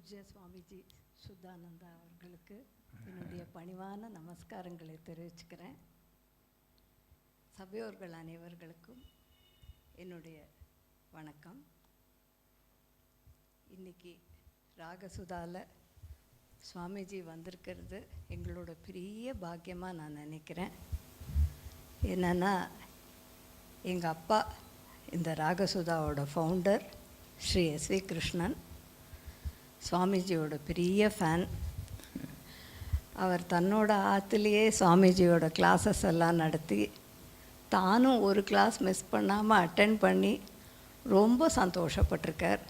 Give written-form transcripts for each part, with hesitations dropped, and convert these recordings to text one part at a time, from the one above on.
Pujya Swami Suddhananda அவர்களுக்கு என்னுடைய பணிவான நமஸ்காரங்களை தெரிவிச்சுக்கிறேன். சபையோர்கள் அனைவர்களுக்கும் என்னுடைய வணக்கம். இன்னைக்கு ராகசுதாவில் சுவாமிஜி வந்திருக்கிறது எங்களோட பெரிய பாக்கியமாக நான் நினைக்கிறேன். என்னென்னா எங்கள் அப்பா இந்த ராகசுதாவோட ஃபவுண்டர் ஸ்ரீ S.V. கிருஷ்ணன் சுவாமிஜியோட பெரிய ஃபேன். அவர் தன்னோட ஆற்றுலேயே சுவாமிஜியோட கிளாஸஸ் எல்லாம் நடத்தி தானும் ஒரு கிளாஸ் மிஸ் பண்ணாமல் அட்டெண்ட் பண்ணி ரொம்ப சந்தோஷப்பட்டிருக்கார்.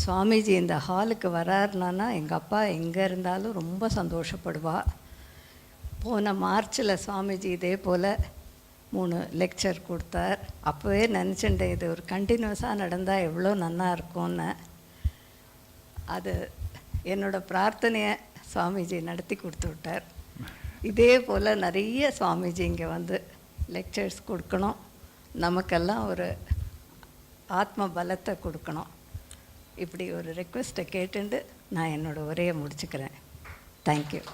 சுவாமிஜி இந்த ஹாலுக்கு வராருனா எங்கள் அப்பா எங்கே இருந்தாலும் ரொம்ப சந்தோஷப்படுவா. போன மார்ச்சில் சுவாமிஜி இதே போல் 3 லெக்சர் கொடுத்தார். அப்போவே நினச்சிட்டேன் இது ஒரு கண்டினியூஸாக நடந்தால் எவ்வளோ நல்லா இருக்கும்னு. அது என்னோடய பிரார்த்தனையை சுவாமிஜி நடத்தி கொடுத்து விட்டார். இதே போல் நிறைய சுவாமிஜி இங்கே வந்து லெக்சர்ஸ் கொடுக்கணும், நமக்கெல்லாம் ஒரு ஆத்ம பலத்தை கொடுக்கணும். இப்படி ஒரு ரெக்வெஸ்ட்டை கேட்டுண்டு நான் என்னோடய உரையை முடிச்சுக்கிறேன். தேங்க்யூ.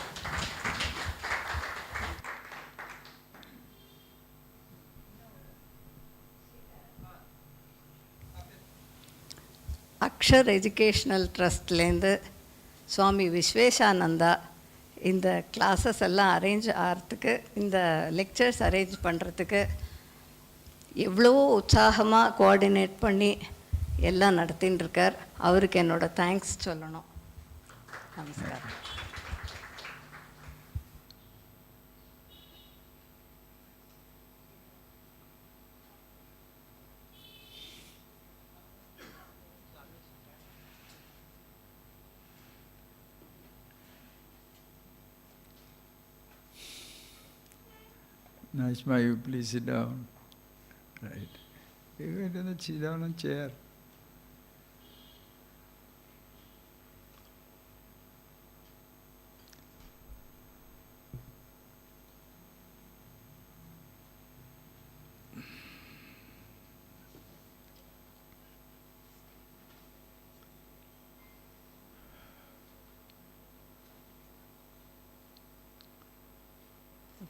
அக்ஷர் எஜுகேஷ்னல் ட்ரஸ்ட்லேருந்து சுவாமி விஸ்வேஷானந்தா இந்த கிளாஸஸ் எல்லாம் அரேஞ்ச் ஆகிறதுக்கு, இந்த லெக்சர்ஸ் அரேஞ்ச் பண்ணுறதுக்கு எவ்வளோ உற்சாகமாக கோஆர்டினேட் பண்ணி எல்லாம் நடத்தின்னு இருக்கார். அவருக்கு என்னோடய தேங்க்ஸ் சொல்லணும். நமஸ்காரம். Najma, you please sit down. Right. You going to sit down on chair.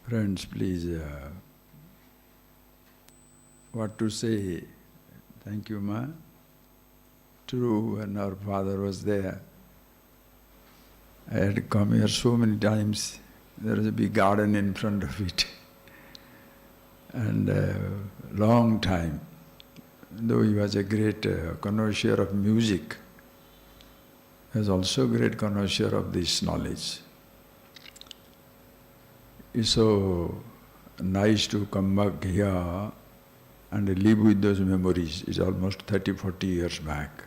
Friends, please, what to say? Thank you, Ma. True, when our father was there, I had come here so many times. There was a big garden in front of it. And long time, though he was a great connoisseur of music, he was also a great connoisseur of this knowledge. It's so nice to come back here and live with those memories. It's almost 30-40 years back.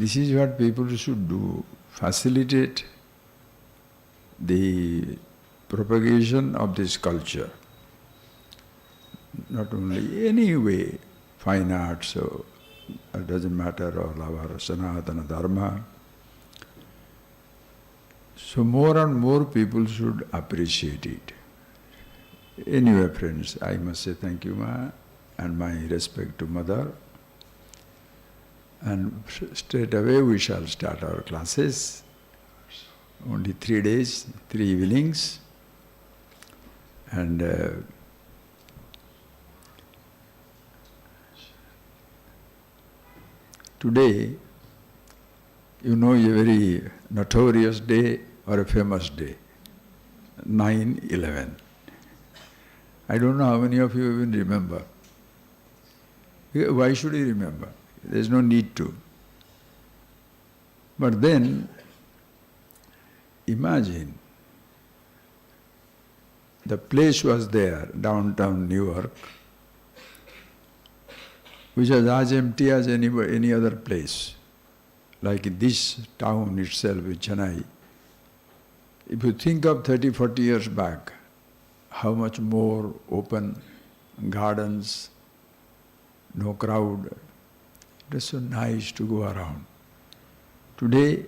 This is what people should do, facilitate the propagation of this culture. Not only any way, fine arts, so it doesn't matter, or our Sanatana Dharma. So more and more people should appreciate it. Anyway, friends, I must say thank you, Ma, and my respect to Mother. And straight away we shall start our classes. Only 3 days, 3 evenings. And today, you know, a very notorious day or a famous day, 9/11. I don't know how many of you even remember. Why should you remember? There's no need to. But then, imagine, the place was there, downtown New York, which was as empty as any other place. Like this town itself, Chennai. If you think of 30-40 years back, how much more open gardens, no crowd. It was so nice to go around. Today,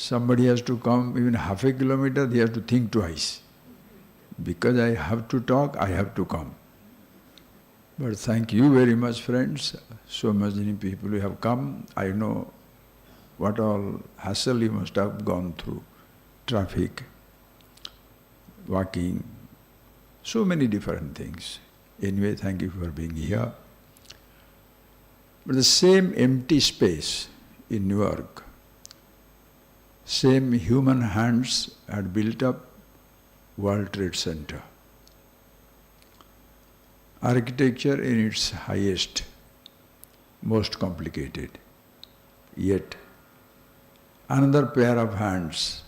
somebody has to come even half a kilometer, they have to think twice. Because I have to talk, I have to come. But thank you very much, friends. So many people who have come. I know what all hassle you must have gone through. Traffic, walking, so many different things. Anyway, thank you for being here. But the same empty space in New York, same human hands had built up World Trade Center. Architecture in its highest, most complicated. Yet, another pair of hands,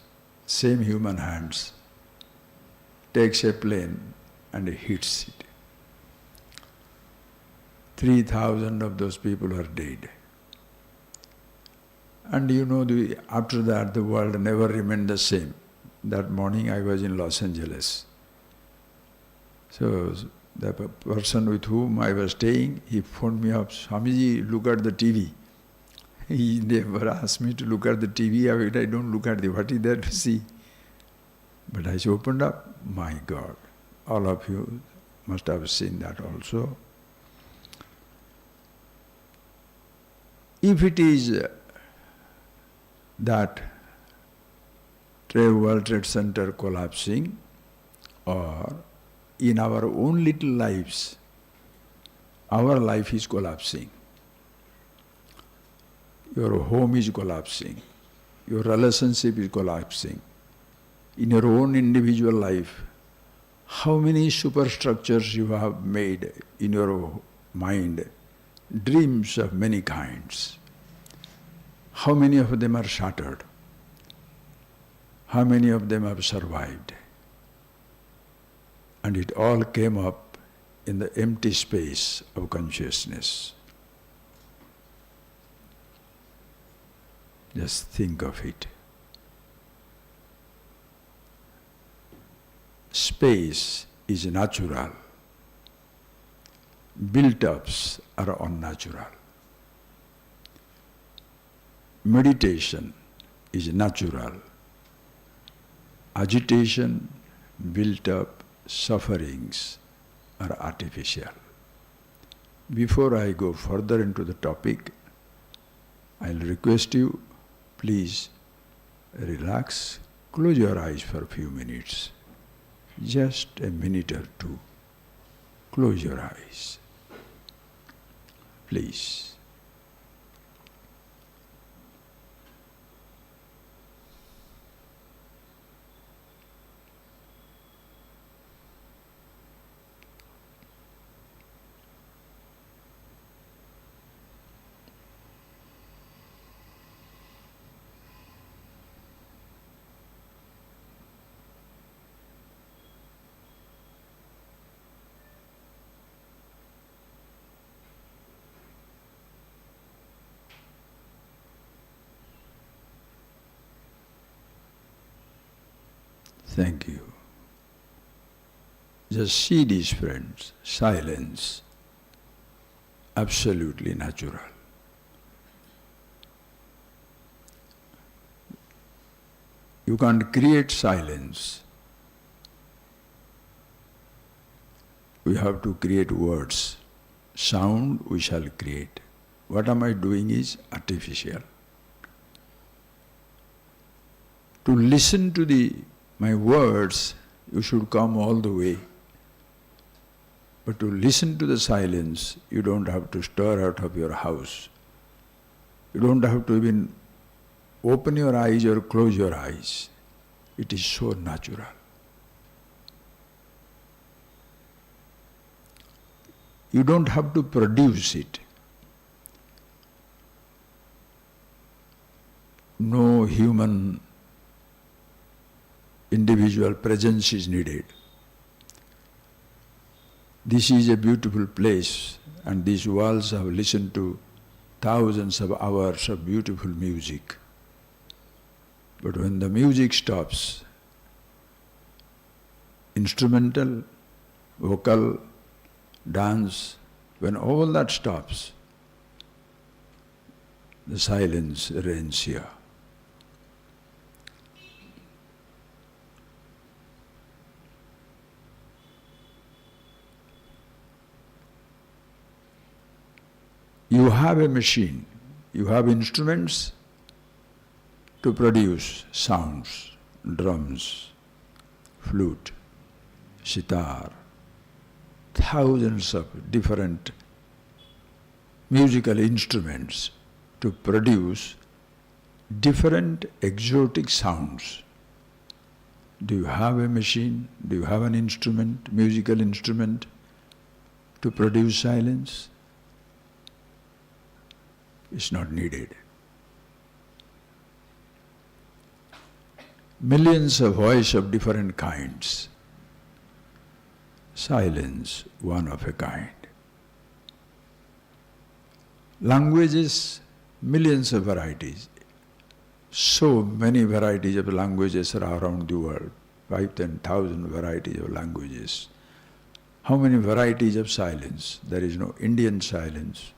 same human hands, takes a plane and hits it. 3,000 of those people are dead. And you know, after that the world never remained the same. That morning I was in Los Angeles. So the person with whom I was staying, he phoned me up, Swamiji, look at the TV. He never asked me to look at the TV. I don't look at what is there to see. But I opened up, my God, all of you must have seen that also. If it is that World Trade Center collapsing, or in our own little lives, our life is collapsing. Your home is collapsing. Your relationship is collapsing. In your own individual life, how many superstructures you have made in your mind, dreams of many kinds. How many of them are shattered? How many of them have survived? And it all came up in the empty space of consciousness. Just think of it. Space is natural. Built-ups are unnatural. Meditation is natural. Agitation, built-up sufferings are artificial. Before I go further into the topic, I'll request you, please relax, close your eyes for a few minutes. Just a minute or two. Close your eyes. Please. Thank you. Just see these friends, silence, absolutely natural. You can't create silence. We have to create words. Sound we shall create. What am I doing is artificial. To listen to my words, you should come all the way. But to listen to the silence, you don't have to stir out of your house. You don't have to even open your eyes or close your eyes. It is so natural. You don't have to produce it. No human individual presence is needed. This is a beautiful place, and these walls have listened to thousands of hours of beautiful music. But when the music stops, instrumental, vocal, dance, when all that stops, the silence reigns here. You have a machine, you have instruments to produce sounds, drums, flute, sitar, thousands of different musical instruments to produce different exotic sounds. Do you have a machine? Do you have an instrument, musical instrument, to produce silence? It's not needed. Millions of voices of different kinds. Silence, one of a kind. Languages, millions of varieties. So many varieties of languages are around the world, 5,000-10,000 varieties of languages. How many varieties of silence? There is no Indian silence,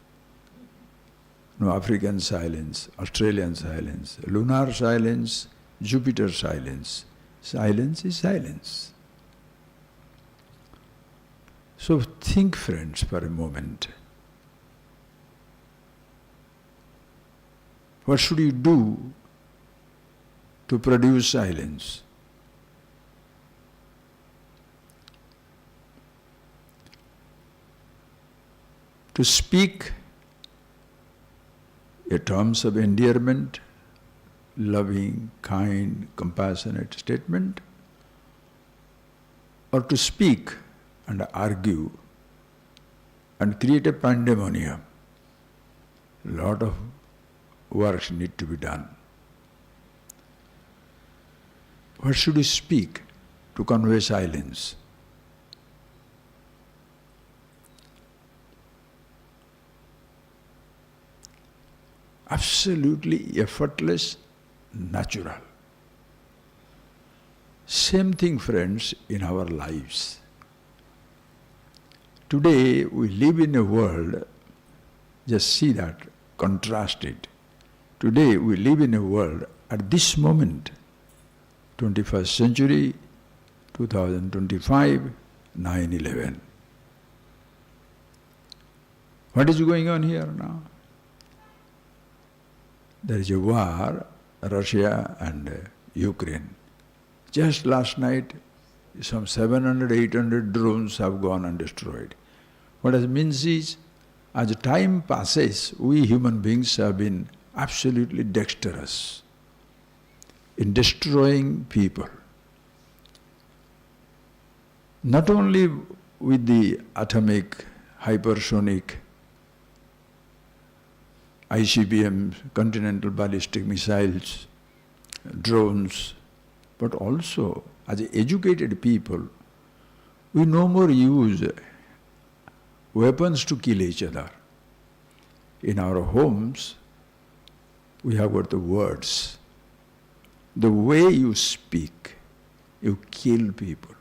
no African silence, Australian silence, lunar silence, Jupiter silence. Silence is silence. So think, friends, for a moment. What should you do to produce silence? To speak in terms of endearment, loving, kind, compassionate statement, or to speak and argue and create a pandemonium. A lot of works need to be done. What should you speak to convey silence? Absolutely effortless, natural. Same thing, friends, in our lives. Today we live in a world, just see that, contrast it. Today we live in a world, at this moment, 21st century, 2025, 9/11. What is going on here now? There is a war, Russia and Ukraine. Just last night, some 700, 800 drones have gone and destroyed. What it means is, as time passes, we human beings have been absolutely dexterous in destroying people. Not only with the atomic, hypersonic, ICBMs, continental ballistic missiles, drones, but also as educated people, we no more use weapons to kill each other. In our homes, we have got the words. The way you speak, you kill people.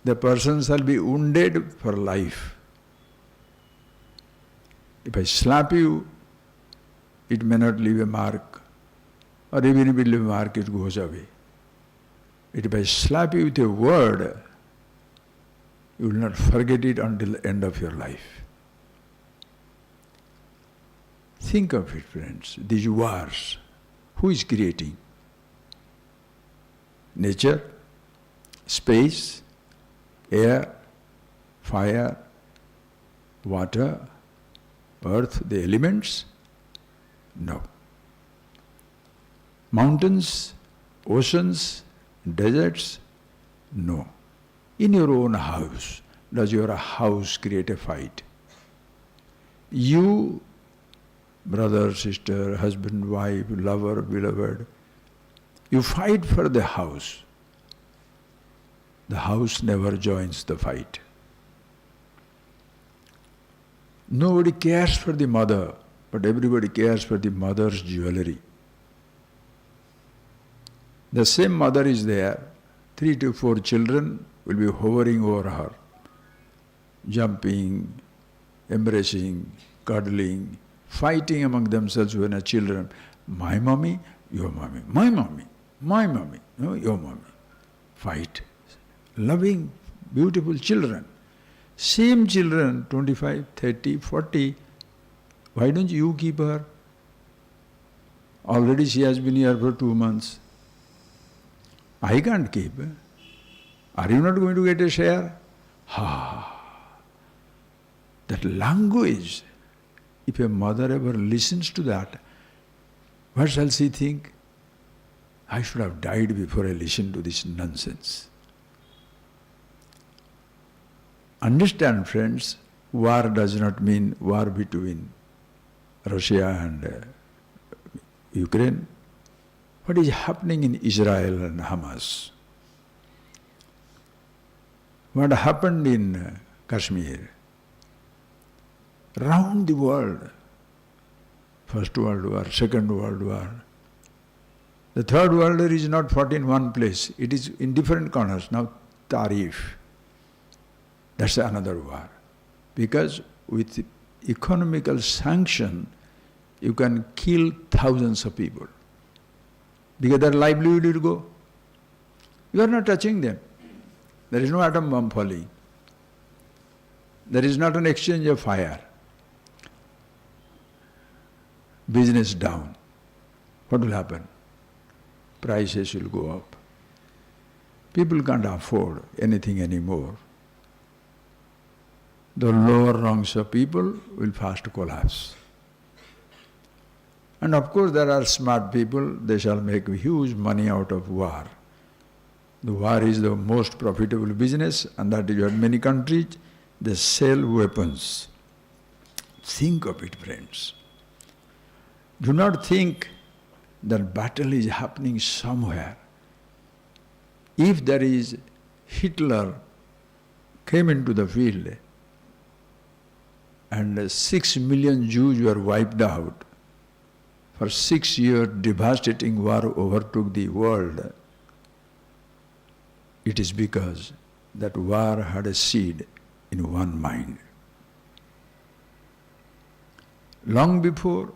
The person shall be wounded for life. If I slap you, it may not leave a mark, or even if it leaves a mark, it goes away. If I slap you with a word, you will not forget it until the end of your life. Think of it, friends, these wars, who is creating? Nature, space, air, fire, water, earth, the elements? No. Mountains, oceans, deserts? No. In your own house, does your house create a fight? You, brother, sister, husband, wife, lover, beloved, you fight for the house. The house never joins the fight. Nobody cares for the mother, but everybody cares for the mother's jewelry. The same mother is there, 3 to 4 children will be hovering over her, jumping, embracing, cuddling, fighting among themselves when a children, my mommy, your mommy, my mommy, no, your mommy. Fight. Loving, beautiful children. Same children, 25, 30, 40, why don't you keep her? Already she has been here for 2 months. I can't keep. Are you not going to get a share? That language, if a mother ever listens to that, what shall she think? I should have died before I listened to this nonsense. Understand, friends, war does not mean war between Russia and Ukraine. What is happening in Israel and Hamas? What happened in Kashmir? Round the world. First World War, Second World War. The Third World War is not fought in one place. It is in different corners. Now, Tarif. That's another war. Because with economical sanction, you can kill thousands of people. Because their livelihood will go. You are not touching them. There is no atom bomb falling. There is not an exchange of fire. Business down. What will happen? Prices will go up. People can't afford anything anymore. The lower rungs of people will fast collapse. And of course there are smart people, they shall make huge money out of war. The war is the most profitable business, and that is in many countries, they sell weapons. Think of it, friends. Do not think that battle is happening somewhere. If there is Hitler came into the field and 6 million Jews were wiped out, for 6 years devastating war overtook the world, it is because that war had a seed in one mind. Long before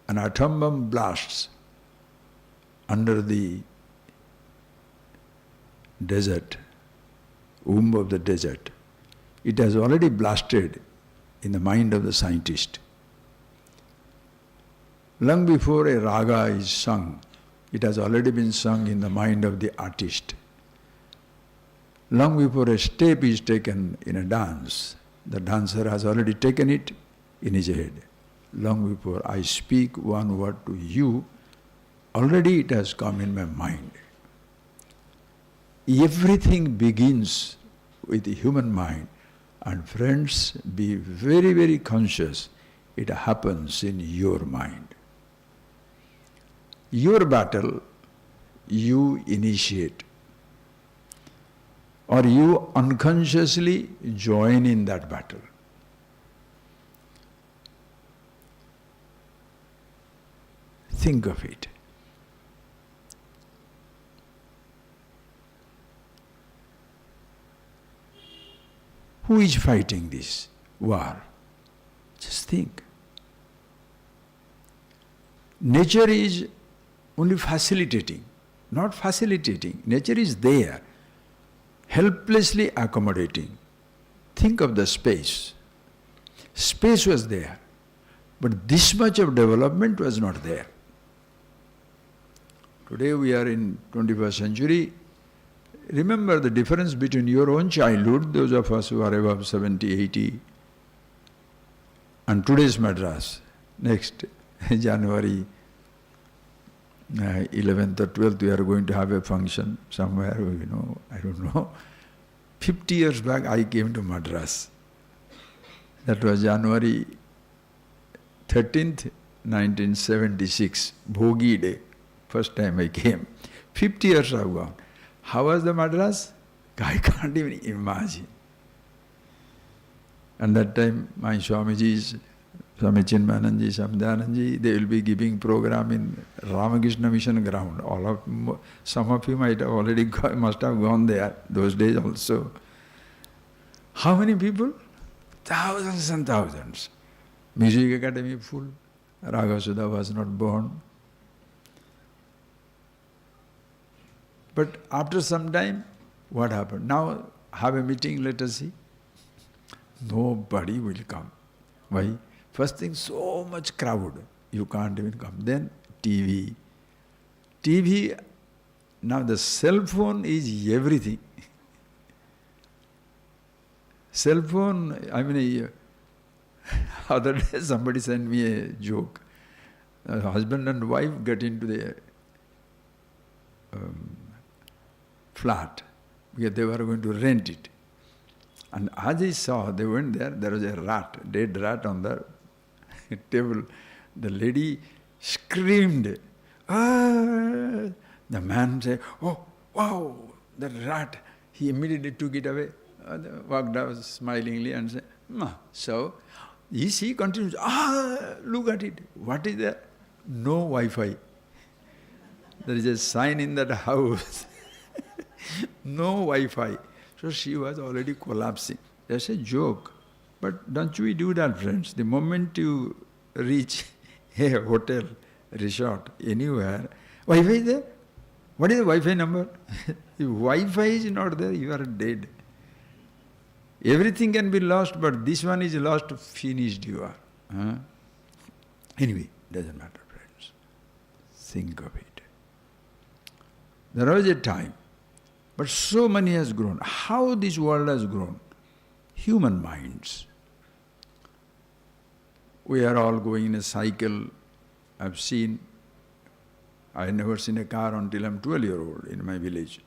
an atom bomb blasts under the desert, womb of the desert, it has already blasted in the mind of the scientist. Long before a raga is sung, it has already been sung in the mind of the artist. Long before a step is taken in a dance, the dancer has already taken it in his head. Long before I speak one word to you, already it has come in my mind. Everything begins with the human mind. And friends, be very, very conscious, it happens in your mind. Your battle, you initiate. Or you unconsciously join in that battle. Think of it. Who is fighting this war? Just think. Nature is only facilitating, not facilitating. Nature is there, helplessly accommodating. Think of the space. Space was there, but this much of development was not there. Today we are in 21st century. Remember the difference between your own childhood, those of us who are above 70, 80, and today's Madras. Next January 11th or 12th we are going to have a function somewhere, I don't know. 50 years back I came to Madras. That was January 13th, 1976, Bhogi Day. First time I came. 50 years have gone. How was the Madras? I can't even imagine. And that time my Swamijis, Swami Chinmayananji, Samdhananji, they will be giving program in Ramakrishna Mission ground. Some of you might have already must have gone there those days also. How many people? Thousands and thousands. Music academy full. Ragasudha was not born. But after some time, what happened? Now have a meeting, let us see. nobody will come. Why? First thing, so much crowd, you can't even come. Then TV. TV, now the cell phone is everything. Cell phone, other day somebody sent me a joke. Husband and wife get into the flat because they were going to rent it. And as I saw, they went there was a rat, dead rat on the table. The lady screamed. Ah! The man said, "Oh, wow, the rat." He immediately took it away, walked out smilingly and said, "Ma." So, he continues, look at it. What is that? No Wi-Fi. There is a sign in that house. No Wi-Fi. So she was already collapsing. That's a joke. But don't we do that, friends? The moment you reach a hotel, resort, anywhere, Wi-Fi is there? What is the Wi-Fi number? If Wi-Fi is not there, you are dead. Everything can be lost, but this one is lost, finished you are. Anyway, doesn't matter, friends. Think of it. There was a time, but so many has grown. How this world has grown? Human minds. We are all going in a cycle. I never seen a car until I'm 12-year-old in my village.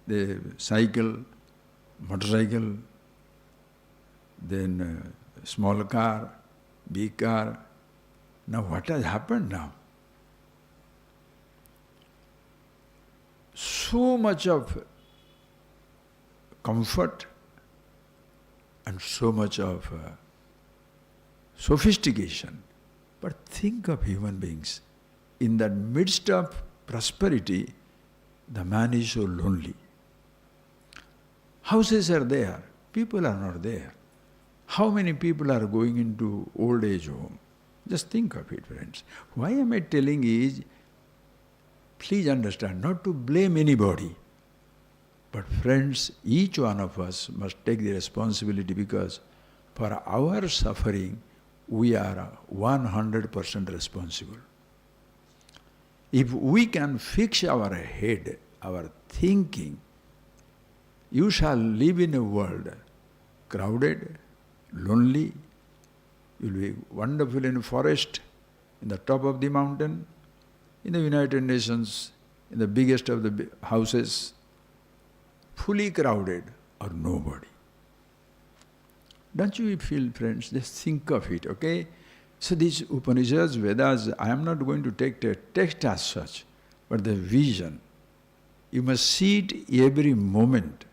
The cycle, motorcycle, then small car, big car. Now what has happened now? So much of comfort and so much of sophistication. But think of human beings. In the midst of prosperity, the man is so lonely. Houses are there, people are not there. How many people are going into old age home? Just think of it, friends. Why am I telling is, please understand, not to blame anybody. But friends, each one of us must take the responsibility because for our suffering, we are 100% responsible. If we can fix our head, our thinking, you shall live in a world crowded, lonely, you will be wonderful in a forest, in the top of the mountain, in the United Nations, in the biggest of the houses, fully crowded or nobody. Don't you feel, friends? Just think of it, okay? So these Upanishads, Vedas, I am not going to take the text as such, but the vision. You must see it every moment.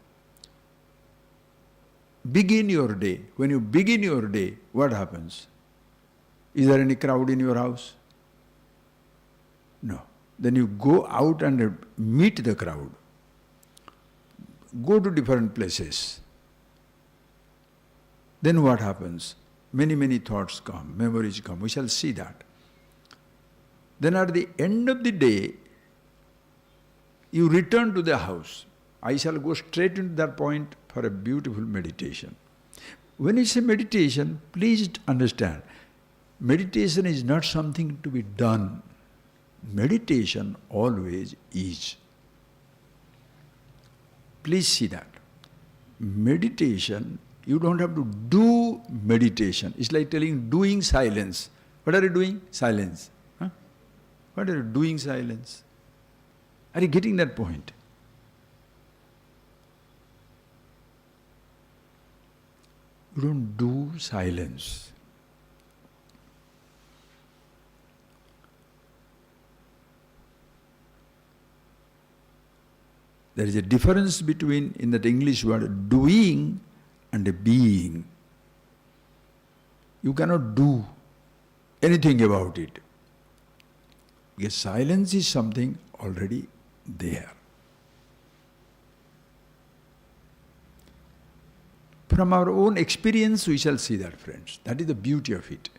Begin your day. When you begin your day, what happens? Is there any crowd in your house? No. Then you go out and meet the crowd. Go to different places. Then what happens? Many thoughts come, memories come. We shall see that. Then at the end of the day, you return to the house. I shall go straight into that point for a beautiful meditation. When it's a meditation, please understand, meditation is not something to be done. Meditation always is. Please see that. Meditation, you don't have to do meditation. It's like telling doing silence. What are you doing? Silence. Huh? What are you doing? Silence. Are you getting that point? You don't do silence. There is a difference between, in that English word, doing and being. You cannot do anything about it. Because silence is something already there. From our own experience, we shall see that, friends. That is the beauty of it.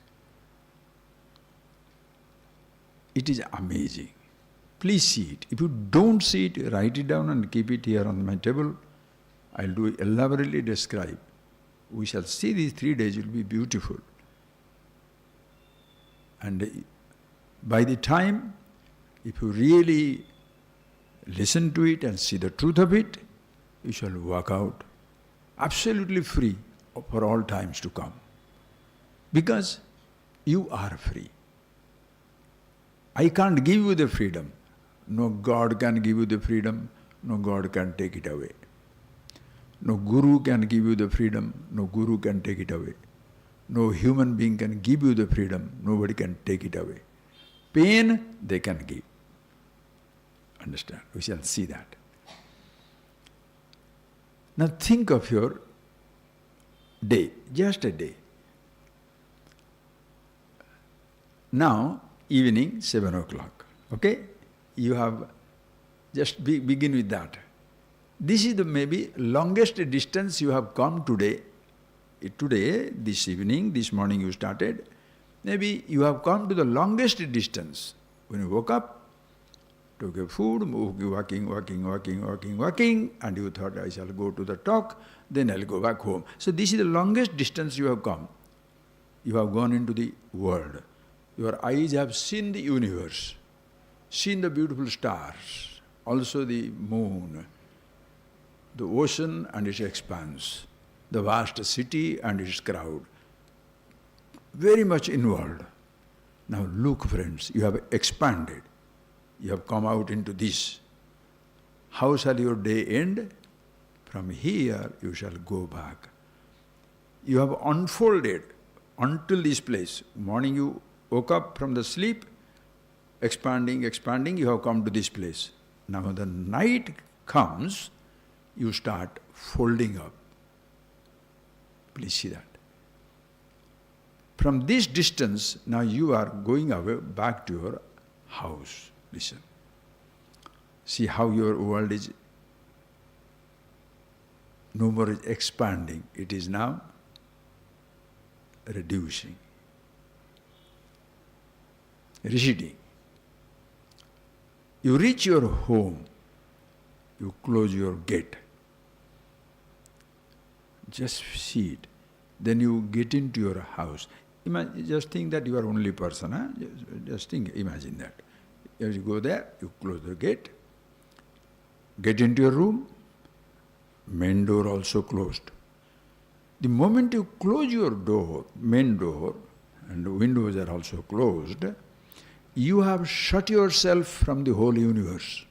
It is amazing. Please see it. If you don't see it, write it down and keep it here on my table. I'll do elaborately describe we shall see these 3 days will be beautiful. And by the time, if you really listen to it and see the truth of it, you shall walk out absolutely free for all times to come. Because you are free. I can't give you the freedom. No God can give you the freedom. No God can take it away. No Guru can give you the freedom. No Guru can take it away. No human being can give you the freedom. Nobody can take it away. Pain, they can give. Understand? We shall see that. Now think of your day, just a day. Now, evening, 7 o'clock. Okay? You have, just begin with that. This is the maybe longest distance you have come today. Today, this evening, this morning you started. Maybe you have come to the longest distance. When you woke up, took a food, walking, and you thought, I shall go to the talk, then I'll go back home. So this is the longest distance you have come. You have gone into the world. Your eyes have seen the universe, seen the beautiful stars, also the moon, the ocean and its expanse, the vast city and its crowd. Very much involved. Now look, friends, you have expanded. You have come out into this. How shall your day end? From here you shall go back. You have unfolded until this place. Morning you woke up from the sleep, expanding, you have come to this place. Now when the night comes, you start folding up. Please see that. From this distance, now you are going away back to your house. Listen. See how your world is no more expanding. It is now reducing, receding. You reach your home, you close your gate. Just see it. Then you get into your house. Just think that you are only person. Huh? Just think, imagine that. As you go there, you close the gate, get into your room, main door also closed. The moment you close your door, main door, and the windows are also closed, you have shut yourself from the whole universe.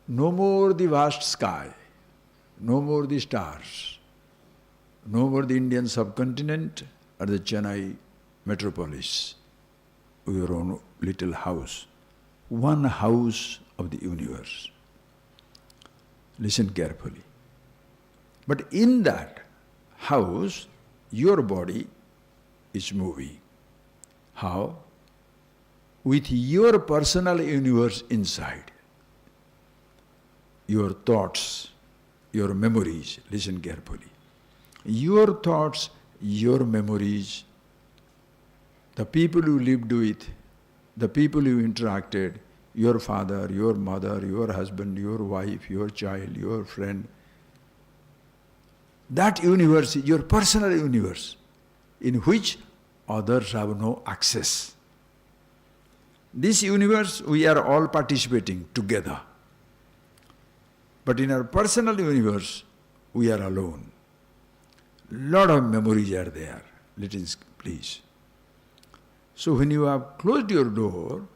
No more the vast sky, no more the stars, no more the Indian subcontinent or the Chennai metropolis, your own little house. One house of the universe. Listen carefully. But in that house, your body is moving. How? With your personal universe inside. Your thoughts, your memories, listen carefully. Your thoughts, your memories, the people you lived with, the people you interacted, your father, your mother, your husband, your wife, your child, your friend. That universe is your personal universe in which others have no access. This universe, we are all participating together. But in our personal universe, we are alone. Lot of memories are there. Listen, please. So when you have closed your door,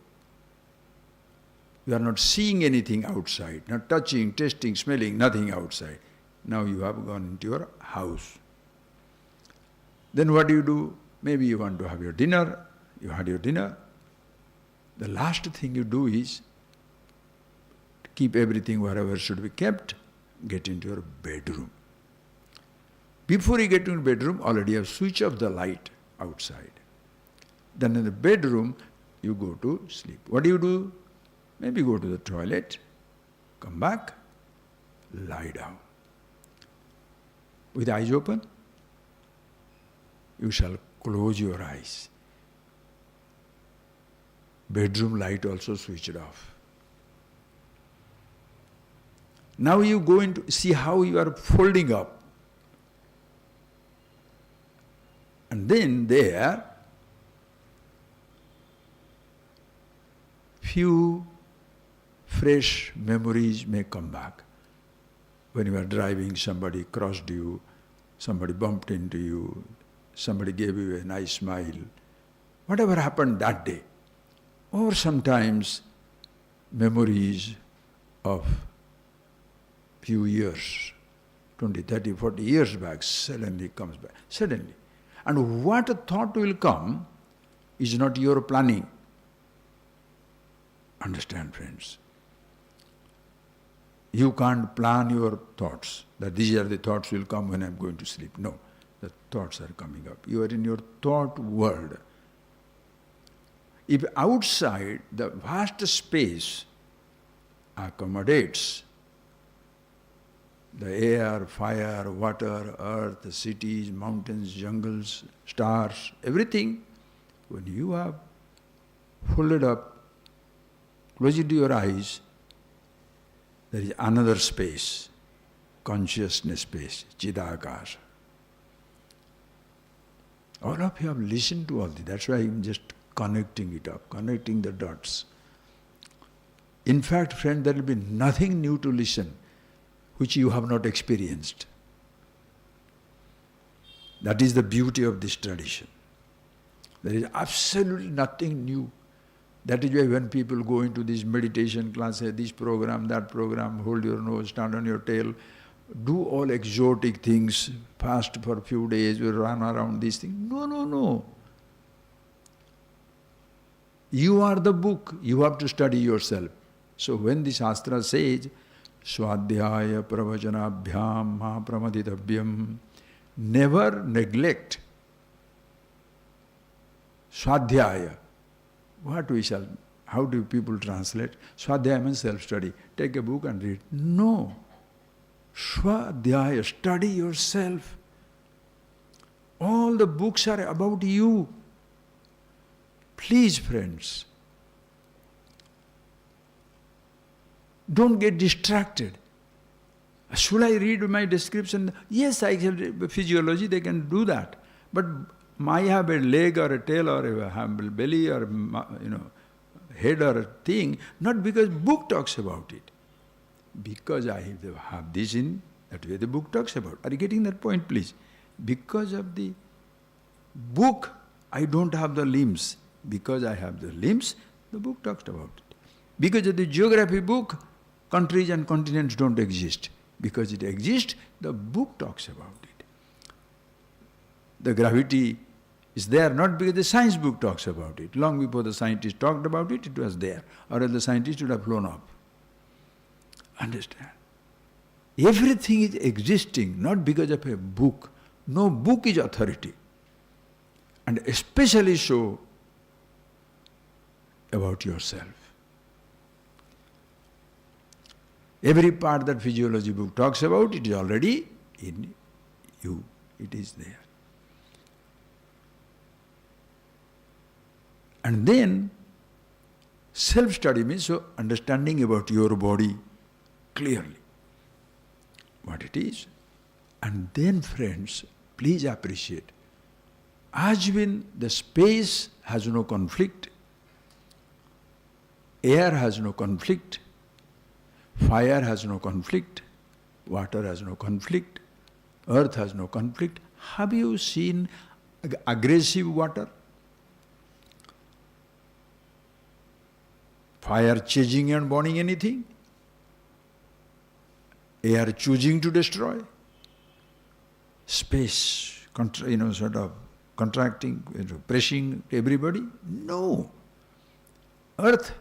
you are not seeing anything outside, not touching, tasting, smelling, nothing outside. Now you have gone into your house. Then what do? Maybe you want to have your dinner. You had your dinner. The last thing you do is keep everything wherever should be kept, get into your bedroom. Before you get to your bedroom, already you have switched off the light outside. Then in the bedroom, you go to sleep. What do? Maybe go to the toilet, come back, lie down. With eyes open, you shall close your eyes. Bedroom light also switched off. Now you go into, see how you are folding up. And then there, few fresh memories may come back. When you are driving, somebody crossed you, somebody bumped into you, somebody gave you a nice smile. Whatever happened that day. Or sometimes memories of few years, 20, 30, 40 years back, suddenly comes back. Suddenly. And what a thought will come is not your planning. Understand, friends? You can't plan your thoughts, that these are the thoughts will come when I'm going to sleep. No, the thoughts are coming up. You are in your thought world. If outside the vast space accommodates the air, fire, water, earth, cities, mountains, jungles, stars, everything, when you have folded up, closed your eyes, there is another space, consciousness space, Chidakasha. All of you have listened to all this. That's why I'm just connecting it up, connecting the dots. In fact, friend, there will be nothing new to listen which you have not experienced. That is the beauty of this tradition. There is absolutely nothing new. That is why when people go into this meditation class, say this program, that program, hold your nose, stand on your tail, do all exotic things, fast for a few days, we run around these things. No, no, no. You are the book, you have to study yourself. So when the Shastra says, Swadhyaya pravachanabhyam mahapramaditavyam, never neglect Swadhyaya. What we shall, how do people translate? Swadhyaya means self-study. Take a book and read. No. Swadhyaya, study yourself. All the books are about you. Please, friends, don't get distracted. Should I read my description? Yes, I can read physiology, they can do that. But I have a leg or a tail or a belly or head or a thing, not because book talks about it. Because I have this in, that way the book talks about. Are you getting that point, please? Because of the book, I don't have the limbs. Because I have the limbs, the book talks about it. Because of the geography book, countries and continents don't exist. Because it exists, the book talks about it. The gravity is there not because the science book talks about it. Long before the scientists talked about it, it was there. Or else the scientists would have flown up. Understand? Everything is existing not because of a book. No book is authority. And especially so about yourself. Every part that physiology book talks about, it is already in you. It is there. And then, self-study means so understanding about your body clearly, what it is. And then, friends, please appreciate, as when the space has no conflict, air has no conflict, fire has no conflict, water has no conflict, earth has no conflict. Have you seen aggressive water? Fire chasing and burning anything? Air choosing to destroy? Space, sort of contracting, pressing everybody? No. Earth,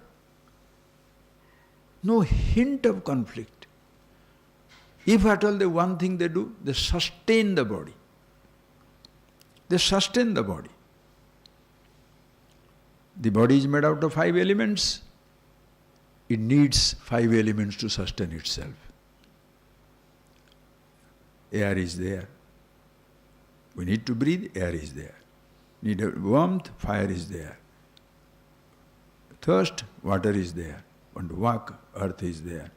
no hint of conflict. If at all the one thing they do, they sustain the body. They sustain the body. The body is made out of 5 elements. It needs 5 elements to sustain itself. Air is there. We need to breathe, air is there. Need a warmth, fire is there. Thirst, water is there. Want to walk, earth is there.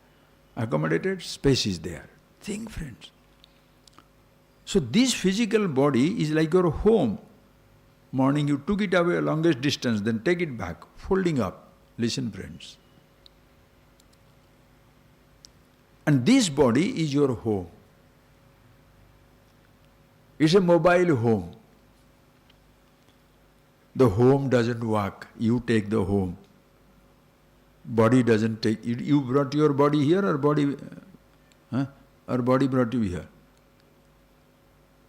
accommodated, space is there. Think, friends. So this physical body is like your home. Morning you took it away a longest distance, then take it back, folding up. Listen, friends. And this body is your home. It's a mobile home. The home doesn't work. You take the home. Body doesn't take. You brought your body here, or body brought you here?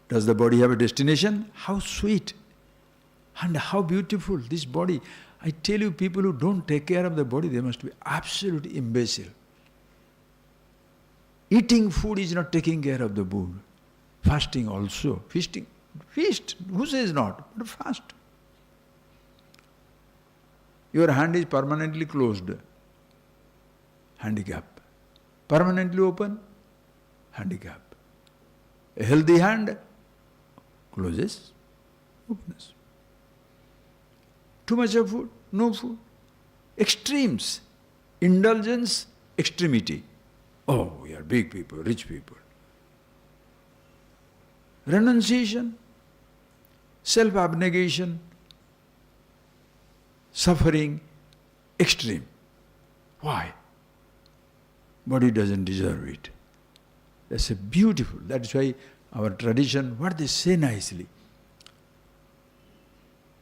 Does the body have a destination? How sweet and how beautiful this body. I tell you, people who don't take care of the body, they must be absolute imbecile. Eating food is not taking care of the body. Fasting also. Feast. Who says not? But fast. Your hand is permanently closed. Handicap. Permanently open. Handicap. A healthy hand closes, openness. Too much of food, no food. Extremes. Indulgence, extremity. Oh, we are big people, rich people. Renunciation, self-abnegation, suffering, extreme. Why? Body doesn't deserve it. That's a beautiful, that's why our tradition, what they say nicely,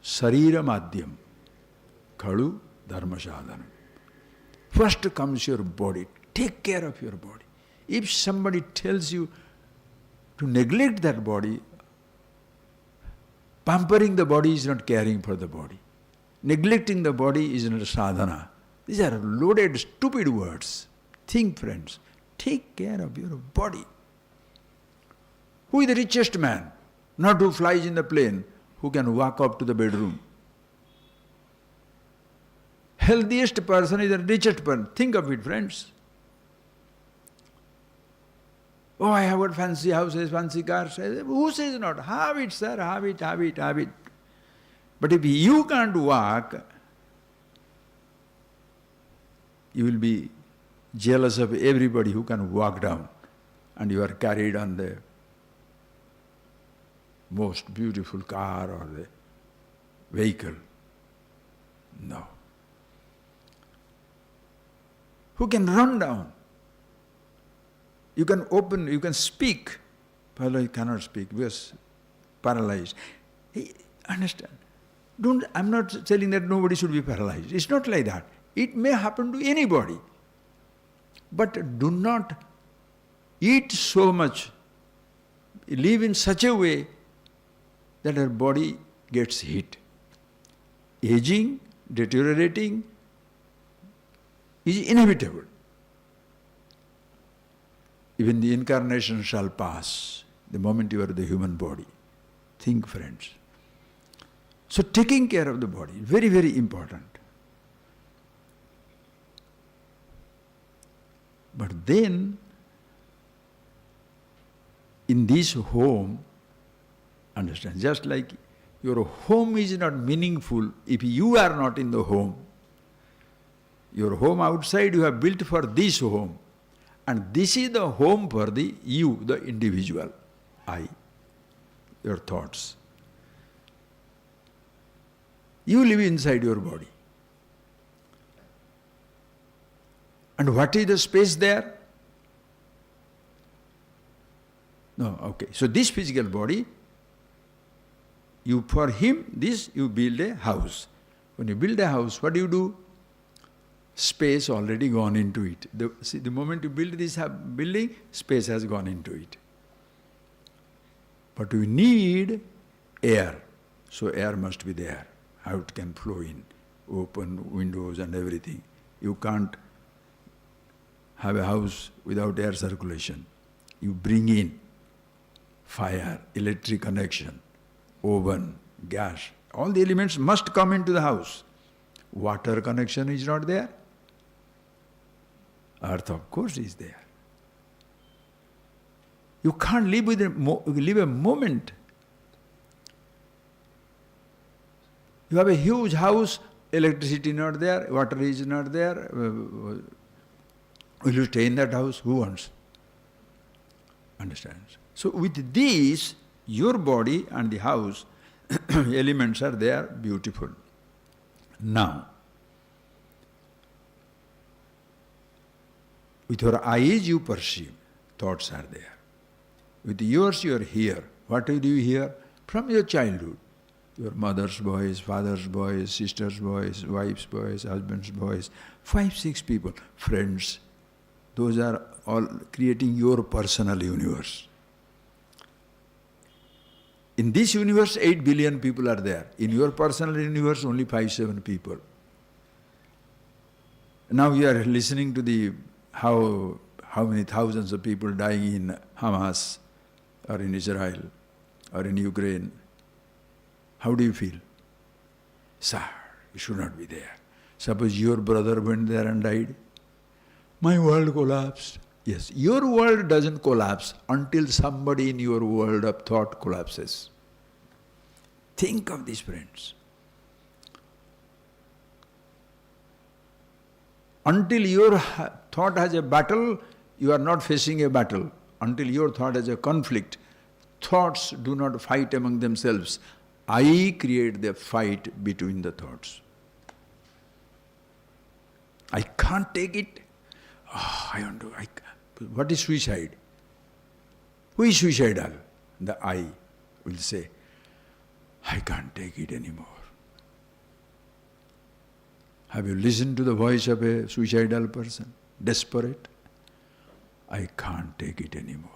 Sarira Madhyam, Khalu Dharma Sadhanam. First comes your body. Take care of your body. If somebody tells you to neglect that body, pampering the body is not caring for the body. Neglecting the body is not sadhana. These are loaded, stupid words. Think, friends. Take care of your body. Who is the richest man? Not who flies in the plane, who can walk up to the bedroom. Healthiest person is the richest person. Think of it, friends. Oh, I have got fancy houses, fancy cars. Who says not? Have it, sir, have it. But if you can't walk, you will be jealous of everybody who can walk down, and you are carried on the most beautiful car or the vehicle. No. Who can run down? You can open, you can speak. Well, you cannot speak because paralyzed. Hey, understand? I'm not telling that nobody should be paralyzed. It's not like that. It may happen to anybody. But do not eat so much, live in such a way that our body gets hit. Aging, deteriorating is inevitable. Even the incarnation shall pass the moment you are the human body. Think, friends. So taking care of the body, very, very important. But then, in this home, understand, just like your home is not meaningful if you are not in the home. Your home outside you have built for this home. And this is the home for the you, the individual, I, your thoughts. You live inside your body. And what is the space there? No, okay. So this physical body, for him, you build a house. When you build a house, what do? Space already gone into it. The moment you build this building, space has gone into it. But you need air. So air must be there. How it can flow in. Open windows and everything. You can't have a house without air circulation. You bring in fire, electric connection, oven, gas. All the elements must come into the house. Water connection is not there. Earth, of course, is there. You can't live live a moment. You have a huge house, electricity not there, water is not there, Will you stay in that house? Who wants? Understands? So with these, your body and the house elements are there, beautiful. Now, with your eyes you perceive, thoughts are there. With yours you are here. What do you hear? From your childhood. Your mother's voice, father's voice, sister's voice, wife's voice, husband's voice, 5, 6 people, friends. Those are all creating your personal universe. In this universe, 8 billion people are there. In your personal universe, only 5, 7 people. Now you are listening to the how many thousands of people dying in Hamas or in Israel or in Ukraine. How do you feel? Sir, you should not be there. Suppose your brother went there and died. My world collapsed. Yes, your world doesn't collapse until somebody in your world of thought collapses. Think of this, friends. Until your thought has a battle, you are not facing a battle. Until your thought has a conflict, thoughts do not fight among themselves. I create the fight between the thoughts. I can't take it. What is suicide? Who is suicidal? The I will say, I can't take it anymore. Have you listened to the voice of a suicidal person? Desperate? I can't take it anymore.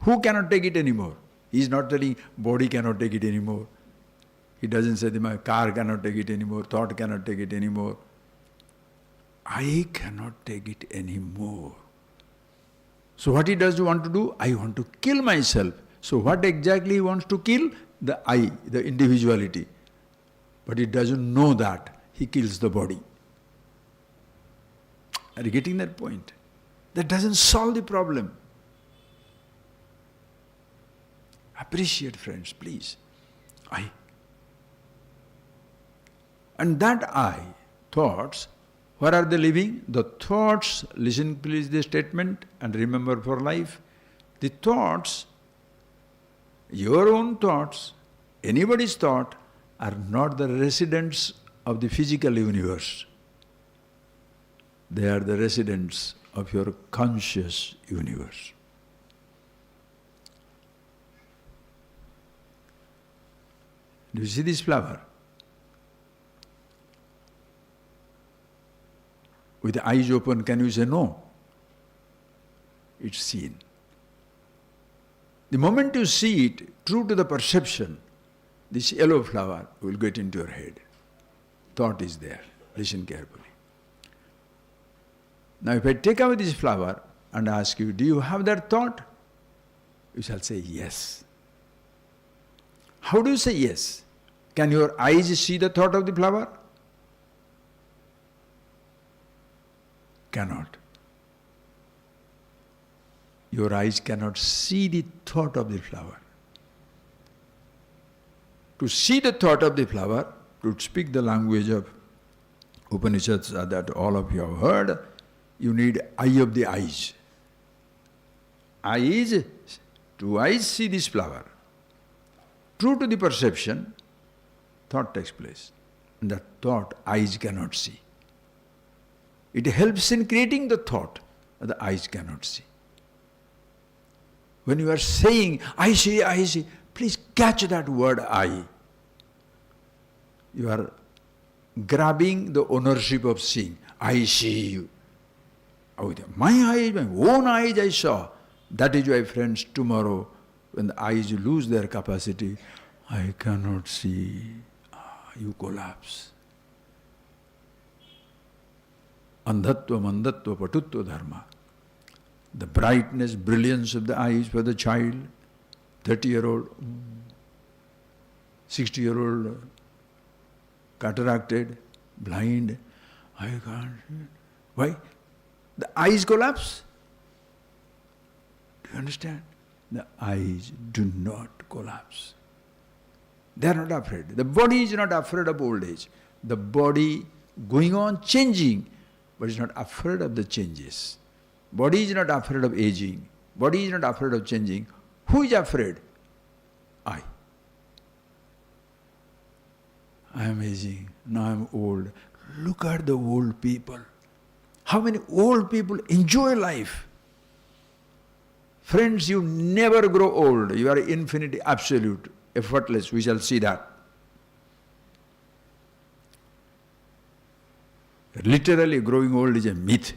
Who cannot take it anymore? He is not telling body cannot take it anymore. He doesn't say my car cannot take it anymore, thought cannot take it anymore. I cannot take it anymore. So what he does want to do? I want to kill myself. So what exactly he wants to kill? The I, the individuality. But he doesn't know that. He kills the body. Are you getting that point? That doesn't solve the problem. Appreciate, friends, please. I. And that I, thoughts, where are they living? The thoughts, listen please the statement and remember for life. The thoughts, your own thoughts, anybody's thought, are not the residents of the physical universe. They are the residents of your conscious universe. Do you see this flower? With the eyes open, can you say no? It's seen. The moment you see it, true to the perception, this yellow flower will get into your head. Thought is there. Listen carefully. Now if I take away this flower and ask you, do you have that thought? You shall say yes. How do you say yes? Can your eyes see the thought of the flower? Cannot. Your eyes cannot see the thought of the flower. To see the thought of the flower, to speak the language of Upanishads that all of you have heard, you need eye of the eyes. Eyes, two eyes see this flower. True to the perception, thought takes place. And that thought eyes cannot see. It helps in creating the thought that the eyes cannot see. When you are saying, I see, please catch that word I. You are grabbing the ownership of seeing. I see you. My eyes, my own eyes I saw. That is why, friends, tomorrow, when the eyes lose their capacity, I cannot see. You collapse. Andhatva, mandatva, patutva dharma. The brightness, brilliance of the eyes for the child, 30-year-old, 60-year-old, cataracted, blind, I can't see it. Why? The eyes collapse. Do you understand? The eyes do not collapse. They are not afraid. The body is not afraid of old age. The body going on changing, but is not afraid of the changes. Body is not afraid of aging. Body is not afraid of changing. Who is afraid? I. I am aging. Now I am old. Look at the old people. How many old people enjoy life? Friends, you never grow old. You are infinity, absolute, effortless. We shall see that. Literally, growing old is a myth.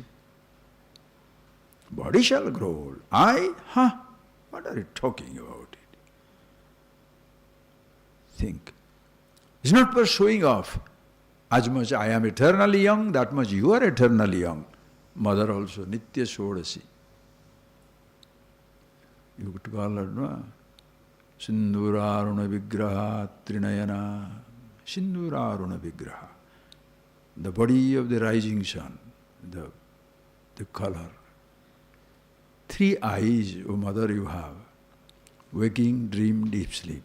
Body shall grow old. I? What are you talking about it? Think. It's not for showing off. As much I am eternally young, that much you are eternally young. Mother also, Nitya Shodasi. You could call her, no? Sindhuraruna Vigraha Trinayana. Sindhuraruna Vigraha. The body of the rising sun, the color. 3 eyes, O mother, you have. Waking, dream, deep sleep.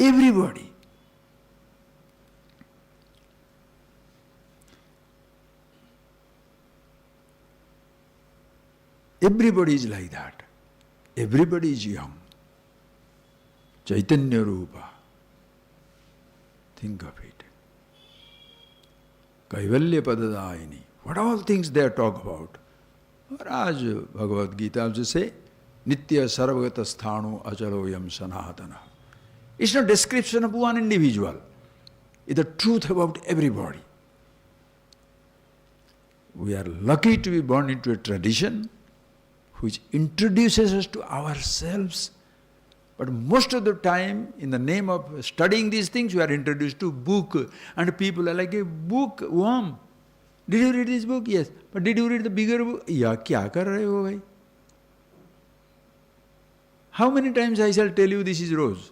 Everybody. Everybody is like that. Everybody is young. Chaitanya Rupa. Think of it. Kaivalya Padadayini. What all things they talk about? Raj Bhagavad Gita also say, Nitya Sarvagata Sthanu Achaloyam Sanatana. It's not description of one individual. It's the truth about everybody. We are lucky to be born into a tradition which introduces us to ourselves. But most of the time, in the name of studying these things, we are introduced to book. And people are like, a bookworm. Did you read this book? Yes. But did you read the bigger book? Yeah, kya kar rahe ho bhai? How many times I shall tell you this is rose?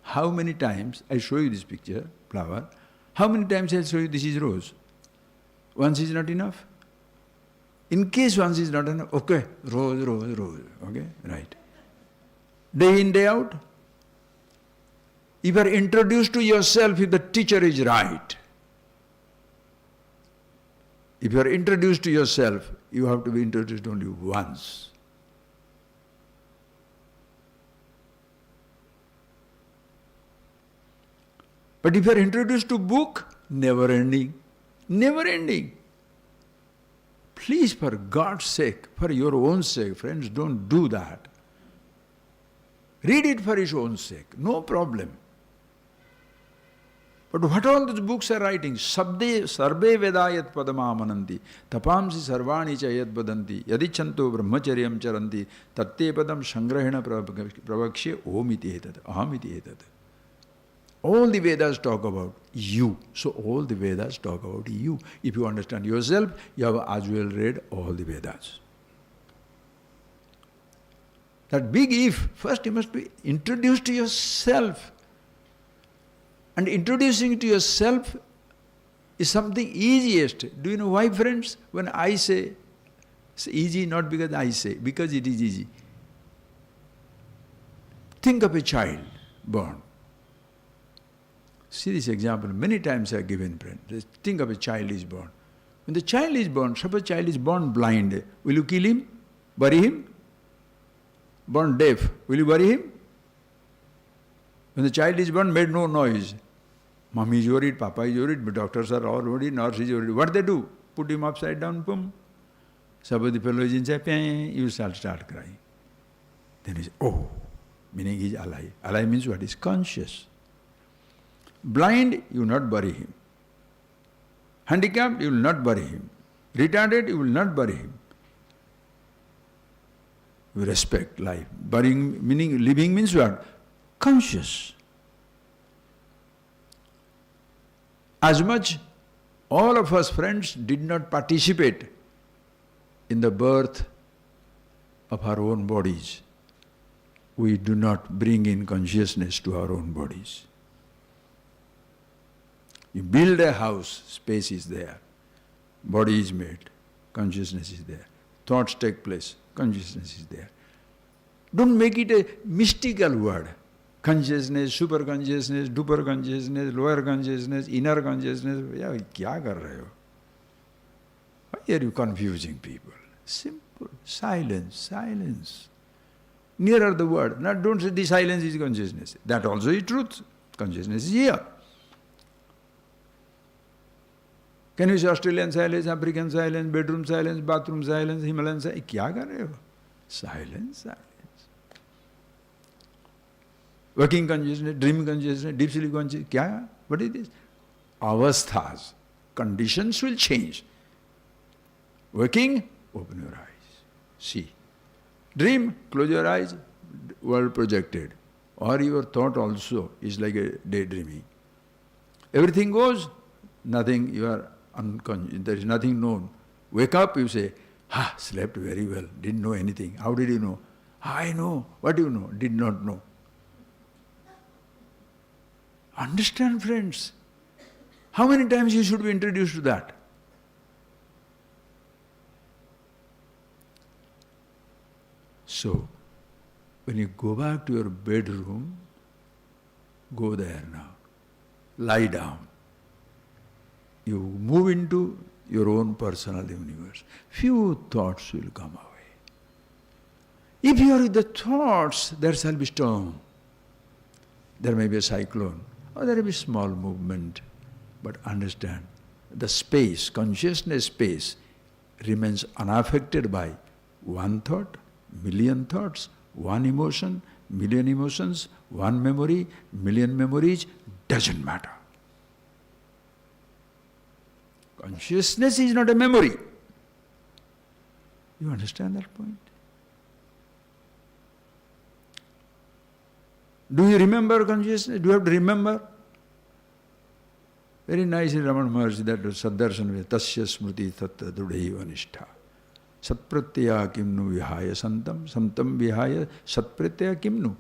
How many times I show you this picture, flower? How many times I show you this is rose? Once is not enough? In case once is not enough, okay, rose, rose, rose, okay, right. Day in, day out. If you are introduced to yourself, if the teacher is right, if you are introduced to yourself, you have to be introduced only once. But if you are introduced to book, never ending. Never ending. Please, for God's sake, for your own sake, friends, don't do that. Read it for its own sake, no problem. But what all those books are writing? Sabde sarbe vedayat padamamananti, tapamsi sarvani chayat badanti, yadichanto brahmacharyam charanti, tatte padam sangrahena pravakshe omiti etat, ahamiti etat. All the Vedas talk about you. So all the Vedas talk about you. If you understand yourself, you have as well read all the Vedas. That big if, first you must be introduced to yourself. And introducing to yourself is something easiest. Do you know why, friends? When I say, it's easy not because I say, because it is easy. Think of a child born. See this example, many times I have given, friends. Think of a child is born. When the child is born, suppose a child is born blind, will you kill him? Bury him? Born deaf, will you bury him? When the child is born, made no noise. Mommy is worried, Papa is worried, but doctors are all worried, nurse is worried. What they do? Put him upside down, boom. Suppose the fellow is inside, you shall start crying. Then he says, oh, meaning he is alive. Alive means what? He is conscious. Blind, you will not bury him. Handicapped, you will not bury him. Retarded, you will not bury him. You respect life. Burying, meaning living means what? Conscious. As much all of us friends did not participate in the birth of our own bodies, we do not bring in consciousness to our own bodies. You build a house, space is there, body is made, consciousness is there, thoughts take place, consciousness is there. Don't make it a mystical word. consciousness, super consciousness, duper consciousness, lower consciousness, inner consciousness. Yeah, kya kar rahe ho? Why are you confusing people? Simple. Silence, silence. Nearer the word. Not don't say the silence is consciousness. That also is truth. Consciousness is here. Can you say Australian silence, African silence, bedroom silence, bathroom silence, Himalayan silence? Kya kar rahe ho? Silence, silence. Working consciousness, dream consciousness, deep sleep consciousness. Kya? What is this? Avasthas. Conditions will change. Working, open your eyes. See. Dream, close your eyes, world projected. Or your thought also is like a daydreaming. Everything goes, nothing, you are unconscious, there is nothing known. Wake up, you say, slept very well, didn't know anything. How did you know? I know. What do you know? Did not know. Understand, friends. How many times you should be introduced to that? So, when you go back to your bedroom, go there now. Lie down. You move into your own personal universe. Few thoughts will come away. If you are with the thoughts, there shall be storm. There may be a cyclone, or there may be small movement. But understand, the space, consciousness space, remains unaffected by one thought, million thoughts, one emotion, million emotions, one memory, million memories, doesn't matter. Consciousness is not a memory. You understand that point? Do you remember consciousness? Do you have to remember? Very nice in Ramana Maharshi, that was Saddarshan, Tasya Smriti Tatta Dudhaiva Nishtha. Satpratyaya kimnu vihaya santam, santam vihaya satpratyaya kimnu.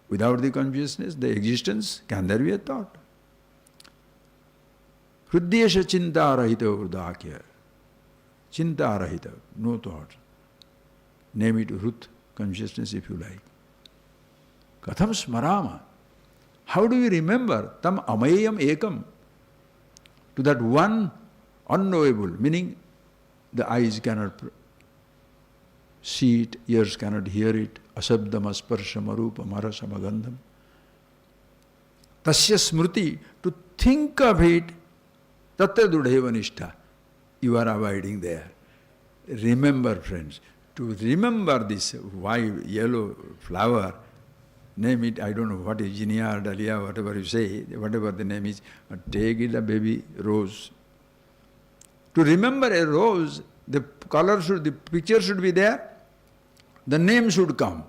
Without the consciousness, the existence, can there be a thought? Hridyesha chinta rahita vrdakya. Chinta rahita, no thought. Name it Hrut, consciousness if you like. Katham smarama. How do we remember? Tam amayam ekam. To that one unknowable, meaning the eyes cannot see it, ears cannot hear it, asabdam asparsham arupam arasam agandham. Tasya smriti, to think of it, tatta dudheva nishtha. You are abiding there. Remember, friends, to remember this white, yellow flower, name it, I don't know what is, ginea, dahlia, whatever you say, whatever the name is, take it a baby rose. To remember a rose, the color should, the picture should be there, the name should come.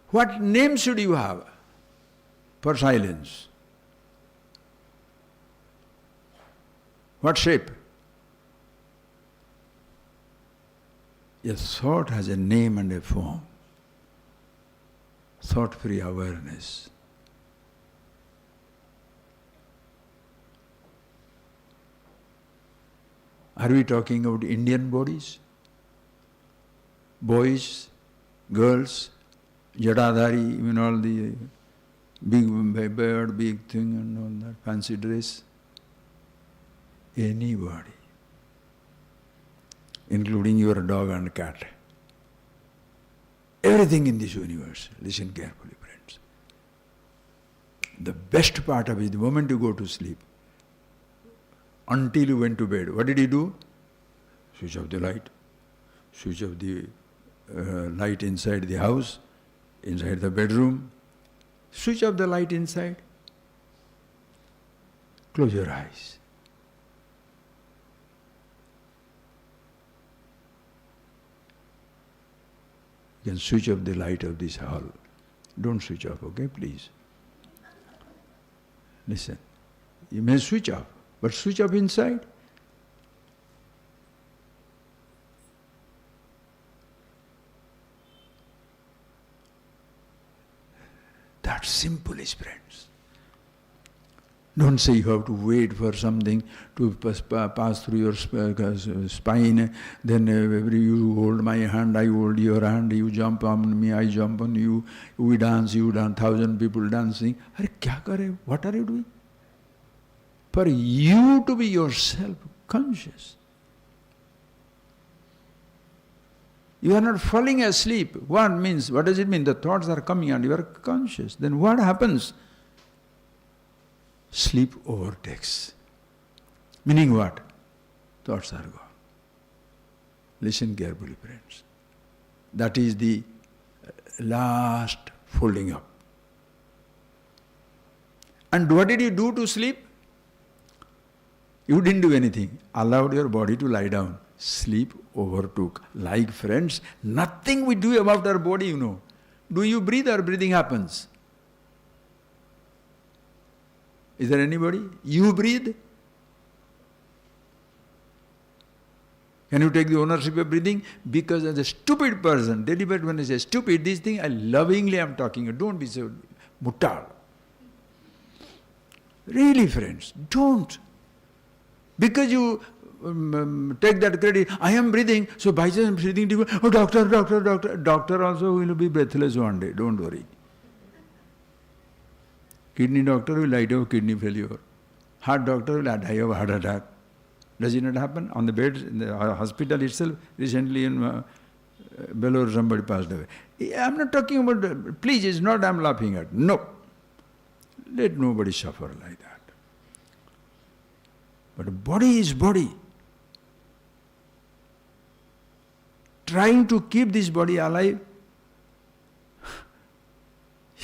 What name should you have for silence? What shape? A thought has a name and a form. Thought-free awareness. Are we talking about Indian bodies? Boys, girls, jadadhari, even all the big bird, big thing and all that, fancy dress? Anybody, including your dog and cat. Everything in this universe, listen carefully, friends. The best part of it, the moment you go to sleep, until you went to bed, what did you do? Switch off the light. Switch off the light inside the house, inside the bedroom. Switch off the light inside. Close your eyes. You can switch off the light of this hall. Don't switch off, okay, please. Listen. You may switch off, but switch off inside. That simple is, friends. Don't say you have to wait for something to pass through your spine. Then you hold my hand, I hold your hand, you jump on me, I jump on you, we dance, you dance, 1,000 people dancing. Arey, kya kare? What are you doing? For you to be yourself conscious. You are not falling asleep. What does it mean? The thoughts are coming and you are conscious. Then what happens? Sleep overtakes. Meaning what? Thoughts are gone. Listen carefully, friends. That is the last folding up. And what did you do to sleep? You didn't do anything. Allowed your body to lie down. Sleep overtook. Like friends, nothing we do about our body, you know. Do you breathe or breathing happens? Is there anybody? You breathe? Can you take the ownership of breathing? Because as a stupid person, deliberate when I say stupid, this thing I lovingly am talking. Don't be so mutal. Really, friends, don't. Because you take that credit, I am breathing, so by just breathing deep, oh doctor. Doctor also will be breathless one day, don't worry. Kidney doctor will die of kidney failure. Heart doctor will die of heart attack. Does it not happen? On the bed, in the hospital itself, recently in Belur somebody passed away. I am not talking about, please, it's not I am laughing at. No. Let nobody suffer like that. But body is body. Trying to keep this body alive,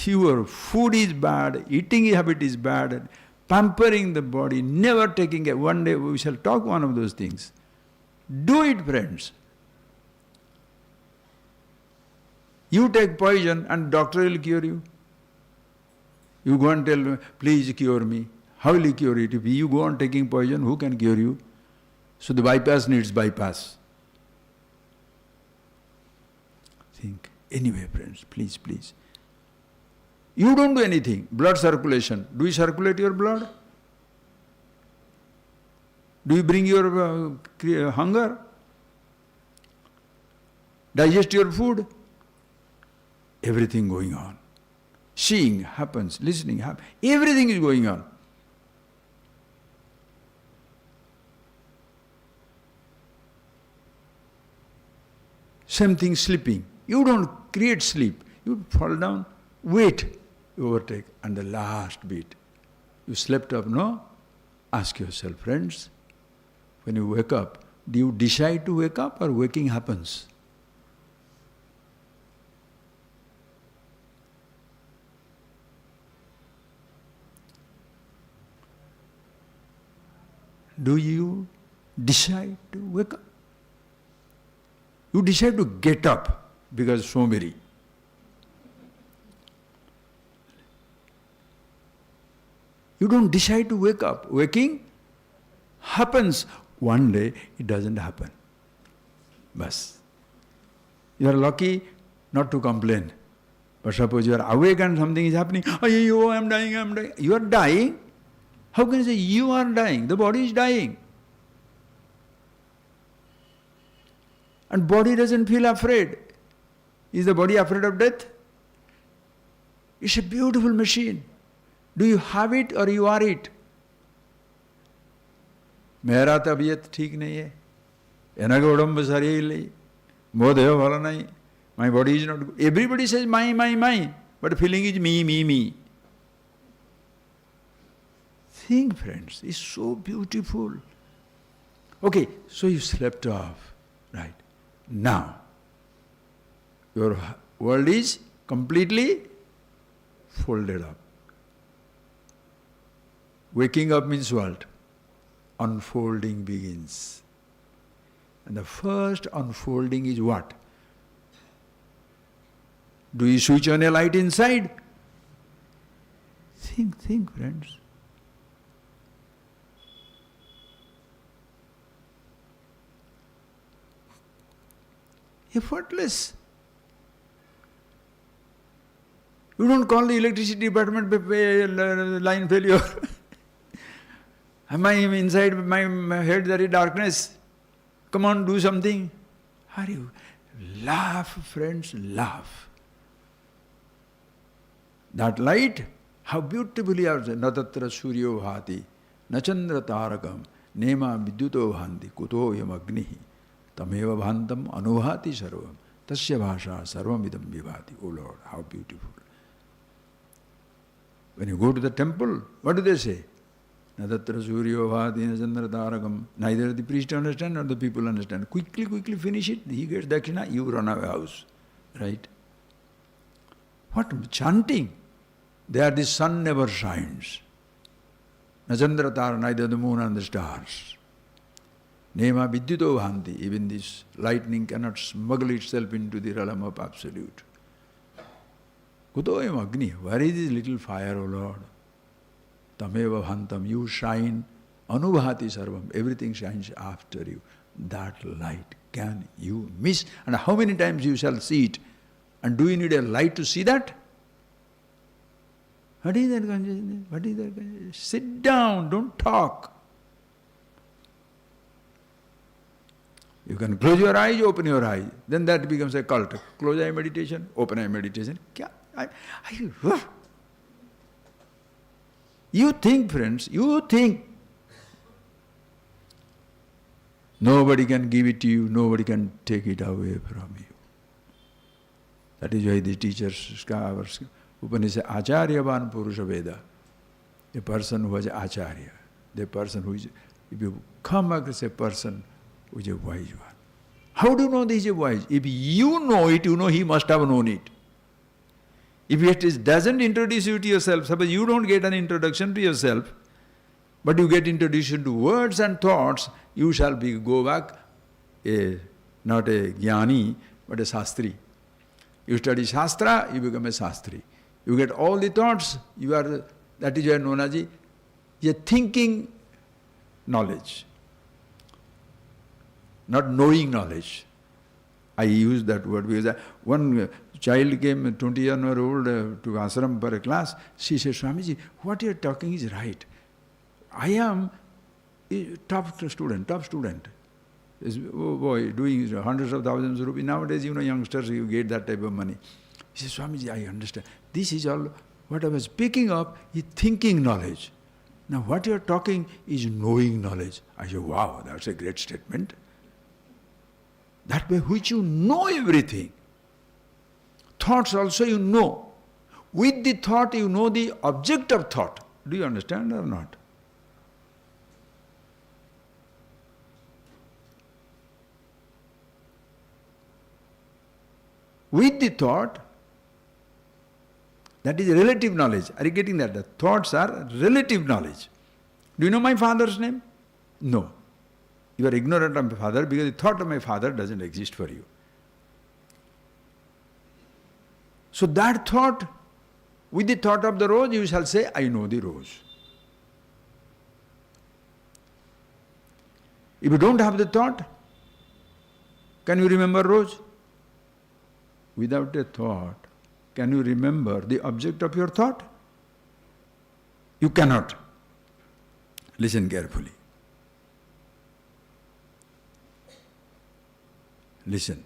your food is bad, eating habit is bad, pampering the body, never taking it. One day we shall talk one of those things. Do it, friends. You take poison and doctor will cure you. You go and tell me, please cure me. How will he cure it? If you go on taking poison, who can cure you? So the bypass needs bypass. Think. Anyway, friends, please. You don't do anything. Blood circulation. Do you circulate your blood? Do you bring your hunger? Digest your food? Everything going on. Seeing happens, listening happens. Everything is going on. Same thing sleeping. You don't create sleep. You fall down, wait, you overtake. And the last bit, you slept up, no? Ask yourself, friends, when you wake up, do you decide to wake up or waking happens? Do you decide to wake up? You decide to get up because somberi. You don't decide to wake up. Waking happens. One day it doesn't happen. Bas. You are lucky not to complain. But suppose you are awake and something is happening. Oh, I am dying. You are dying? How can you say you are dying? The body is dying. And body doesn't feel afraid. Is the body afraid of death? It's a beautiful machine. Do you have it or you are it? Mera tabiyat theek nahi hai. Enaga udamba sari illai. Mo deha bhala nahi. My body is not good. Everybody says my. But feeling is me. Think, friends, it's so beautiful. Okay, so you slept off. Right. Now, your world is completely folded up. Waking up means what? Unfolding begins. And the first unfolding is what? Do you switch on a light inside? Think, friends. Effortless. You don't call the electricity department line failure. Am I inside my head there is darkness? Come on, do something. Are you? Laugh, friends, laugh. That light, how beautifully I said, Natatra suryo bhati, nachandra tarakam, nema vidyuto bhanti, kuto yam agnihi, tameva bhantam anubhati sarvam, tasya bhasha sarvam idam vibhati. Oh Lord, how beautiful. When you go to the temple, what do they say? Natatra suryo bhati, nachandra tarakam. Neither the priest understand nor the people understand. Quickly finish it. He gets dakshina, you run away house. Right? What chanting? There the sun never shines. Nachandra tara, neither the moon and the stars. Nema vidyuto bhanti, even this lightning cannot smuggle itself into the realm of absolute. Kutoyam agni, where is this little fire, O Lord? Tameva bhantam, you shine, anubhati sarvam, everything shines after you. That light, can you miss? And how many times you shall see it? And do you need a light to see that? What is that consciousness? What is that consciousness? Sit down, don't talk. You can close your eyes, open your eyes. Then that becomes a cult. Close eye meditation, open eye meditation. You think, friends, you think. Nobody can give it to you, nobody can take it away from you. That is why the teachers, scholars, Upanishad, Acharyavan Purusha Veda, a person who is Acharya, the person who is, if you come across a person who is a wise one. How do you know this is a wise? If you know it, you know he must have known it. If it doesn't introduce you to yourself, suppose you don't get an introduction to yourself, but you get introduced to words and thoughts, you shall go back, not a jnani, but a sastri. You study shastra, you become a sastri. You get all the thoughts, that is why known as a thinking knowledge, not knowing knowledge. I use that word because one child came, 20-year-old, to Ashram for a class. She said, Swamiji, what you are talking is right. I am a top student. Oh boy, doing hundreds of thousands of rupees. Nowadays, youngsters, you get that type of money. He says, Swamiji, I understand. This is all, what I was picking up is thinking knowledge. Now what you are talking is knowing knowledge. I say, wow, that's a great statement. That way which you know everything. Thoughts also you know. With the thought you know the object of thought. Do you understand or not? With the thought, that is relative knowledge. Are you getting that? The thoughts are relative knowledge. Do you know my father's name? No. You are ignorant of my father because the thought of my father doesn't exist for you. So that thought, with the thought of the rose, you shall say, I know the rose. If you don't have the thought, can you remember rose? Without a thought, can you remember the object of your thought? You cannot. Listen carefully. Listen.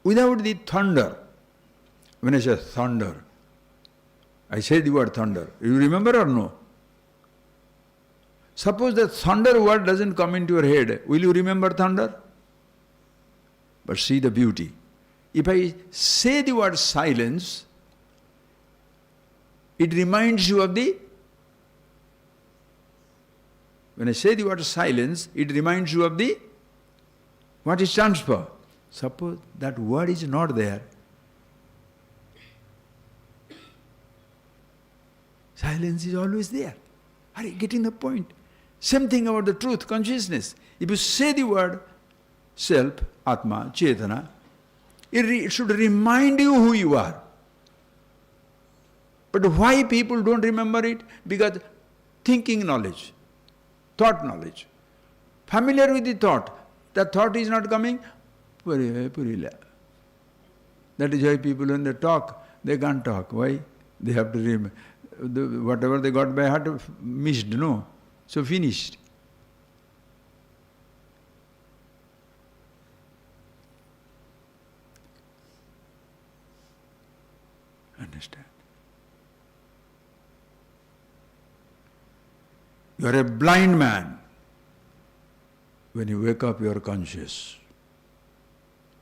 Without the thunder, when I say thunder, I say the word thunder. You remember or no? Suppose the thunder word doesn't come into your head, will you remember thunder? But see the beauty. If I say the word silence, it reminds you of the... When I say the word silence, it reminds you of the... What it stands for? Suppose that word is not there. Silence is always there. Are you getting the point? Same thing about the truth, consciousness. If you say the word self, Atma, Chetana, it should remind you who you are. But why people don't remember it? Because thinking knowledge, thought knowledge. Familiar with the thought. The thought is not coming. That is why people when they talk, They can't talk. Why? They have to remember. Whatever they got by heart, missed, no? So finished. Understand? You are a blind man. When you wake up, you are conscious.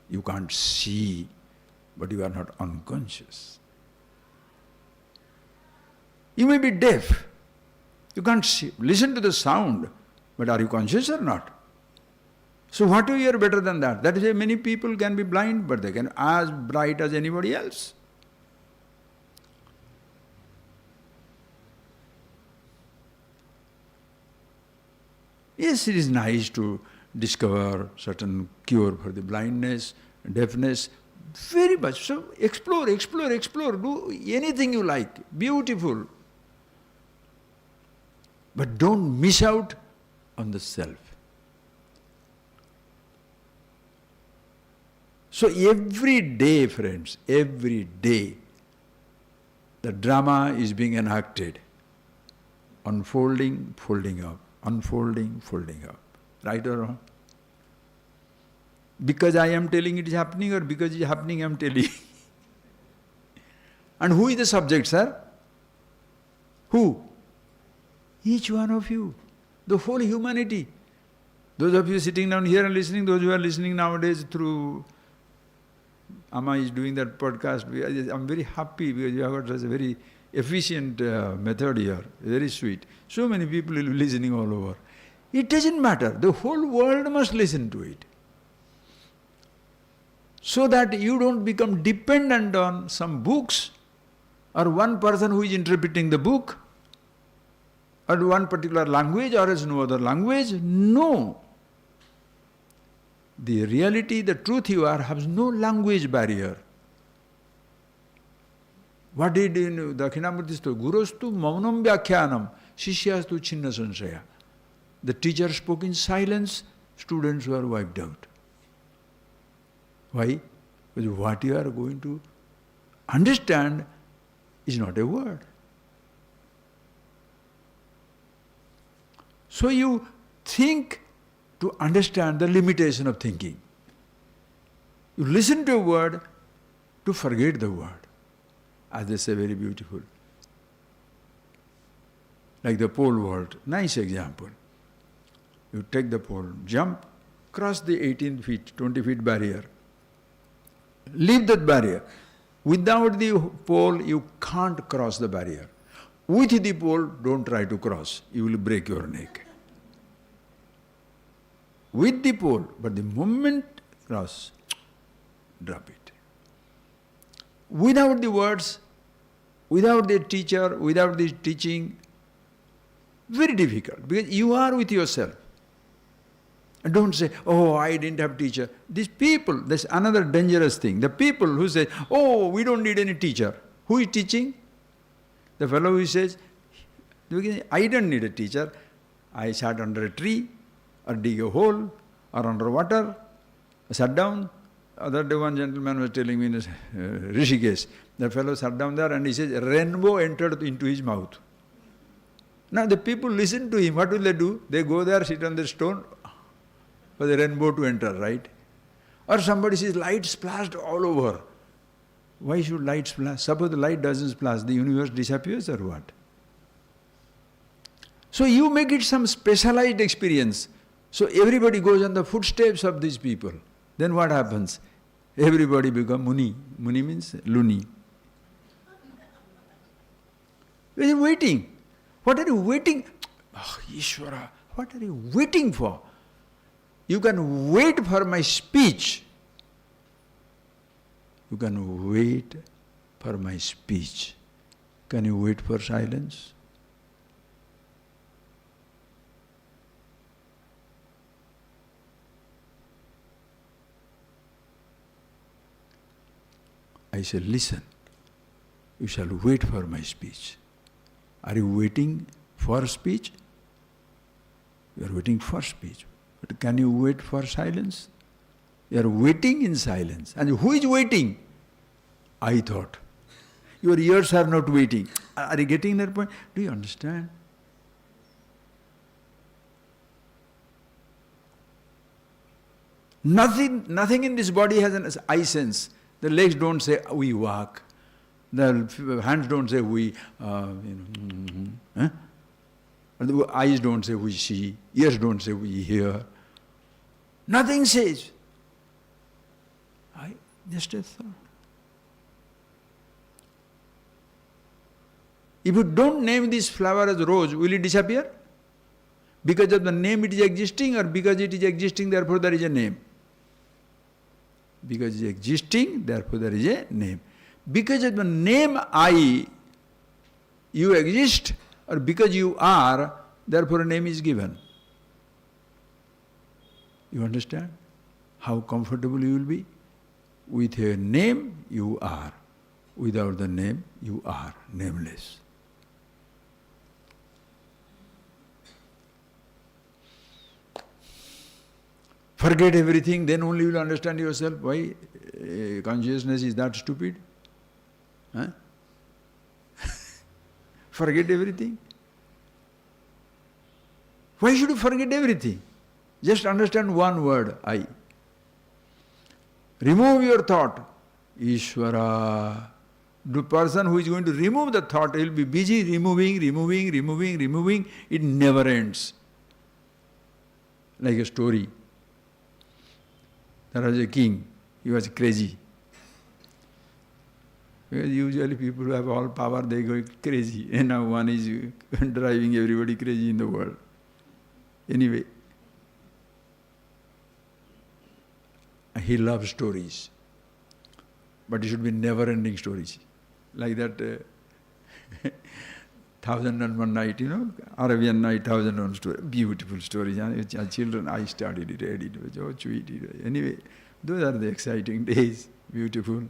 You can't see, but you are not unconscious. You may be deaf. You can't see, listen to the sound, but are you conscious or not? So what do you hear better than that? That is why many people can be blind, but they can as bright as anybody else. Yes, it is nice to discover certain cure for the blindness, deafness, very much. So explore, do anything you like, beautiful. But don't miss out on the self. So every day, friends, every day, the drama is being enacted. Unfolding, folding up. Unfolding, folding up. Right or wrong? Because I am telling it is happening, or because it is happening I am telling? And who is the subject, sir? Who? Each one of you. The whole humanity. Those of you sitting down here and listening, those who are listening nowadays through Amma is doing that podcast. I'm very happy because you have got such a very efficient method here. Very sweet. So many people will be listening all over. It doesn't matter. The whole world must listen to it. So that you don't become dependent on some books or one person who is interpreting the book or one particular language or else no other language. No. The reality, the truth you are, has no language barrier. What did Dakshinamurti say? Gurustu maunam vyakhyanam, shishyastu chinna sansaya. The teacher spoke in silence, students were wiped out. Why? Because what you are going to understand is not a word. So you think to understand the limitation of thinking. You listen to a word to forget the word. As they say, very beautiful. Like the pole vault, nice example. You take the pole, jump, cross the 18 feet, 20 feet barrier. Leave that barrier. Without the pole, you can't cross the barrier. With the pole, don't try to cross. You will break your neck. With the pole, but the moment cross, drop it. Without the words, without the teacher, without the teaching, very difficult, because you are with yourself. And don't say, oh, I didn't have teacher. These people, that's another dangerous thing. The people who say, oh, we don't need any teacher. Who is teaching? The fellow who says, I don't need a teacher. I sat under a tree, or dig a hole, or under water, sat down. Other day one gentleman was telling me in Rishikesh, the fellow sat down there and he says, rainbow entered into his mouth. Now the people listen to him, what will they do? They go there, sit on the stone for the rainbow to enter, right? Or somebody says, light splashed all over. Why should light splash? Suppose the light doesn't splash, the universe disappears or what? So you make it some specialized experience. So everybody goes on the footsteps of these people. Then what happens? Everybody becomes Muni. Muni means loony. We are waiting. What are you waiting? Oh, Ishvara, what are you waiting for? You can wait for my speech. You can wait for my speech. Can you wait for silence? I say, listen, you shall wait for my speech. Are you waiting for speech? You are waiting for speech. But can you wait for silence? You are waiting in silence. And who is waiting? I thought. Your ears are not waiting. Are you getting that point? Do you understand? Nothing in this body has an eye sense. The legs don't say we walk. The hands don't say we, The eyes don't say we see. Ears don't say we hear. Nothing says. Just a thought. If you don't name this flower as rose, will it disappear? Because of the name it is existing, or because it is existing, therefore there is a name? Because it is existing, therefore there is a name. Because of the name I, you exist, or because you are, therefore a name is given. You understand how comfortable you will be? With a name, you are. Without the name, you are nameless. Forget everything, then only you will understand yourself. Why consciousness is that stupid? Huh? Forget everything. Why should you forget everything? Just understand one word, I. Remove your thought, Ishvara. The person who is going to remove the thought, he will be busy removing. It never ends. Like a story. There was a king, he was crazy. Because usually people who have all power, they go crazy. And now one is driving everybody crazy in the world. Anyway, he loves stories. But it should be never-ending stories. Like that 1001 Night, Arabian Night, 1001 story. Beautiful stories. Children, I studied it, read it. Oh, sweet. Anyway, those are the exciting days. Beautiful.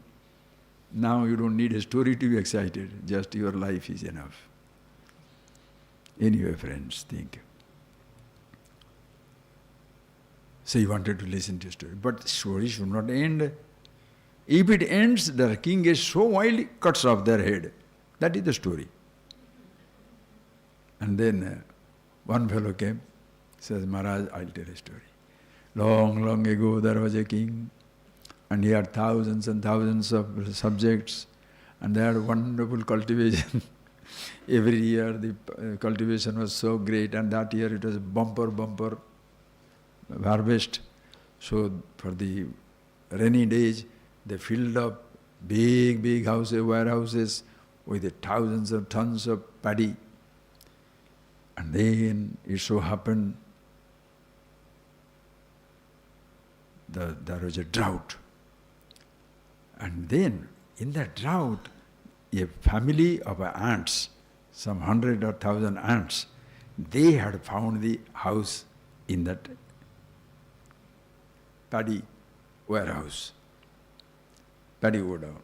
Now you don't need a story to be excited. Just your life is enough. Anyway, friends, think. So he wanted to listen to a story. But the story should not end. If it ends, the king is so wild, cuts off their head. That is the story. And then one fellow came, says, Maharaj, I'll tell a story. Long ago there was a king, and he had thousands and thousands of subjects, and they had wonderful cultivation. Every year the cultivation was so great, and that year it was bumper harvest. So for the rainy days, they filled up big houses, warehouses with thousands of tons of paddy. And then it so happened that there was a drought. And then in that drought, a family of ants, some 100 or 1,000 ants, they had found the house in that paddy warehouse, paddy godown.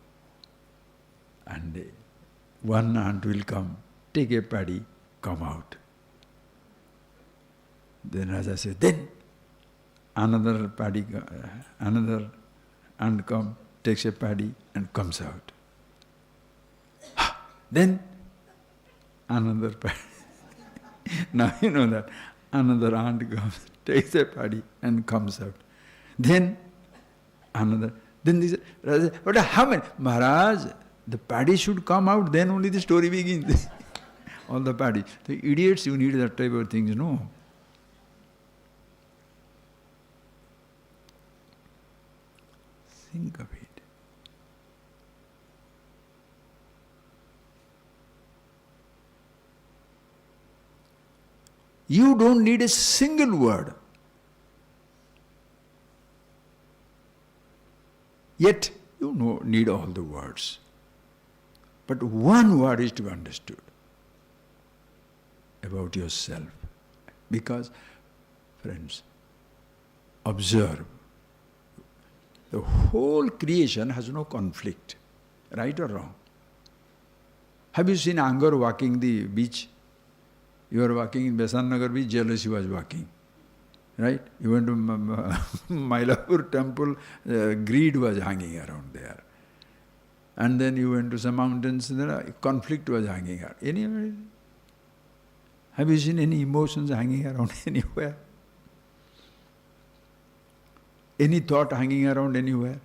And one ant will come, take a paddy, come out. Then Raja says, then another ant comes, takes a paddy and comes out. Then another paddy. Now you know that. Another ant comes, takes a paddy and comes out. Then another. Then this Raja says, but how many? Maharaj, the paddy should come out, then only the story begins. All the paddy. The idiots, you need that type of things, no? Think of it. You don't need a single word. Yet you need all the words. But one word is to be understood about yourself. Because, friends, observe. The whole creation has no conflict, right or wrong. Have you seen anger walking the beach? You are walking in Besan Nagar beach, jealousy was walking. Right? You went to Mylapur temple, greed was hanging around there. And then you went to some mountains, and then a conflict was hanging out. Anywhere? Have you seen any emotions hanging around anywhere? Any thought hanging around anywhere?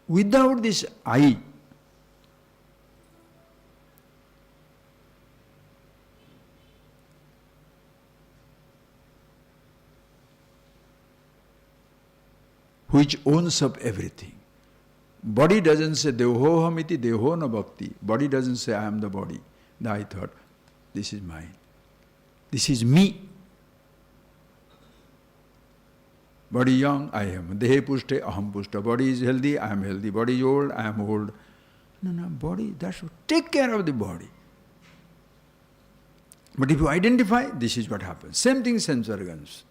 Without this I, which owns up everything. Body doesn't say deho hamiti deho na bhakti. Body doesn't say I am the body. The I thought, this is mine. This is me. Body young, I am. Dehe pushte, aham pushta. Body is healthy, I am healthy. Body is old, I am old. No, body, that's what. Take care of the body. But if you identify, this is what happens. Same thing sense organs.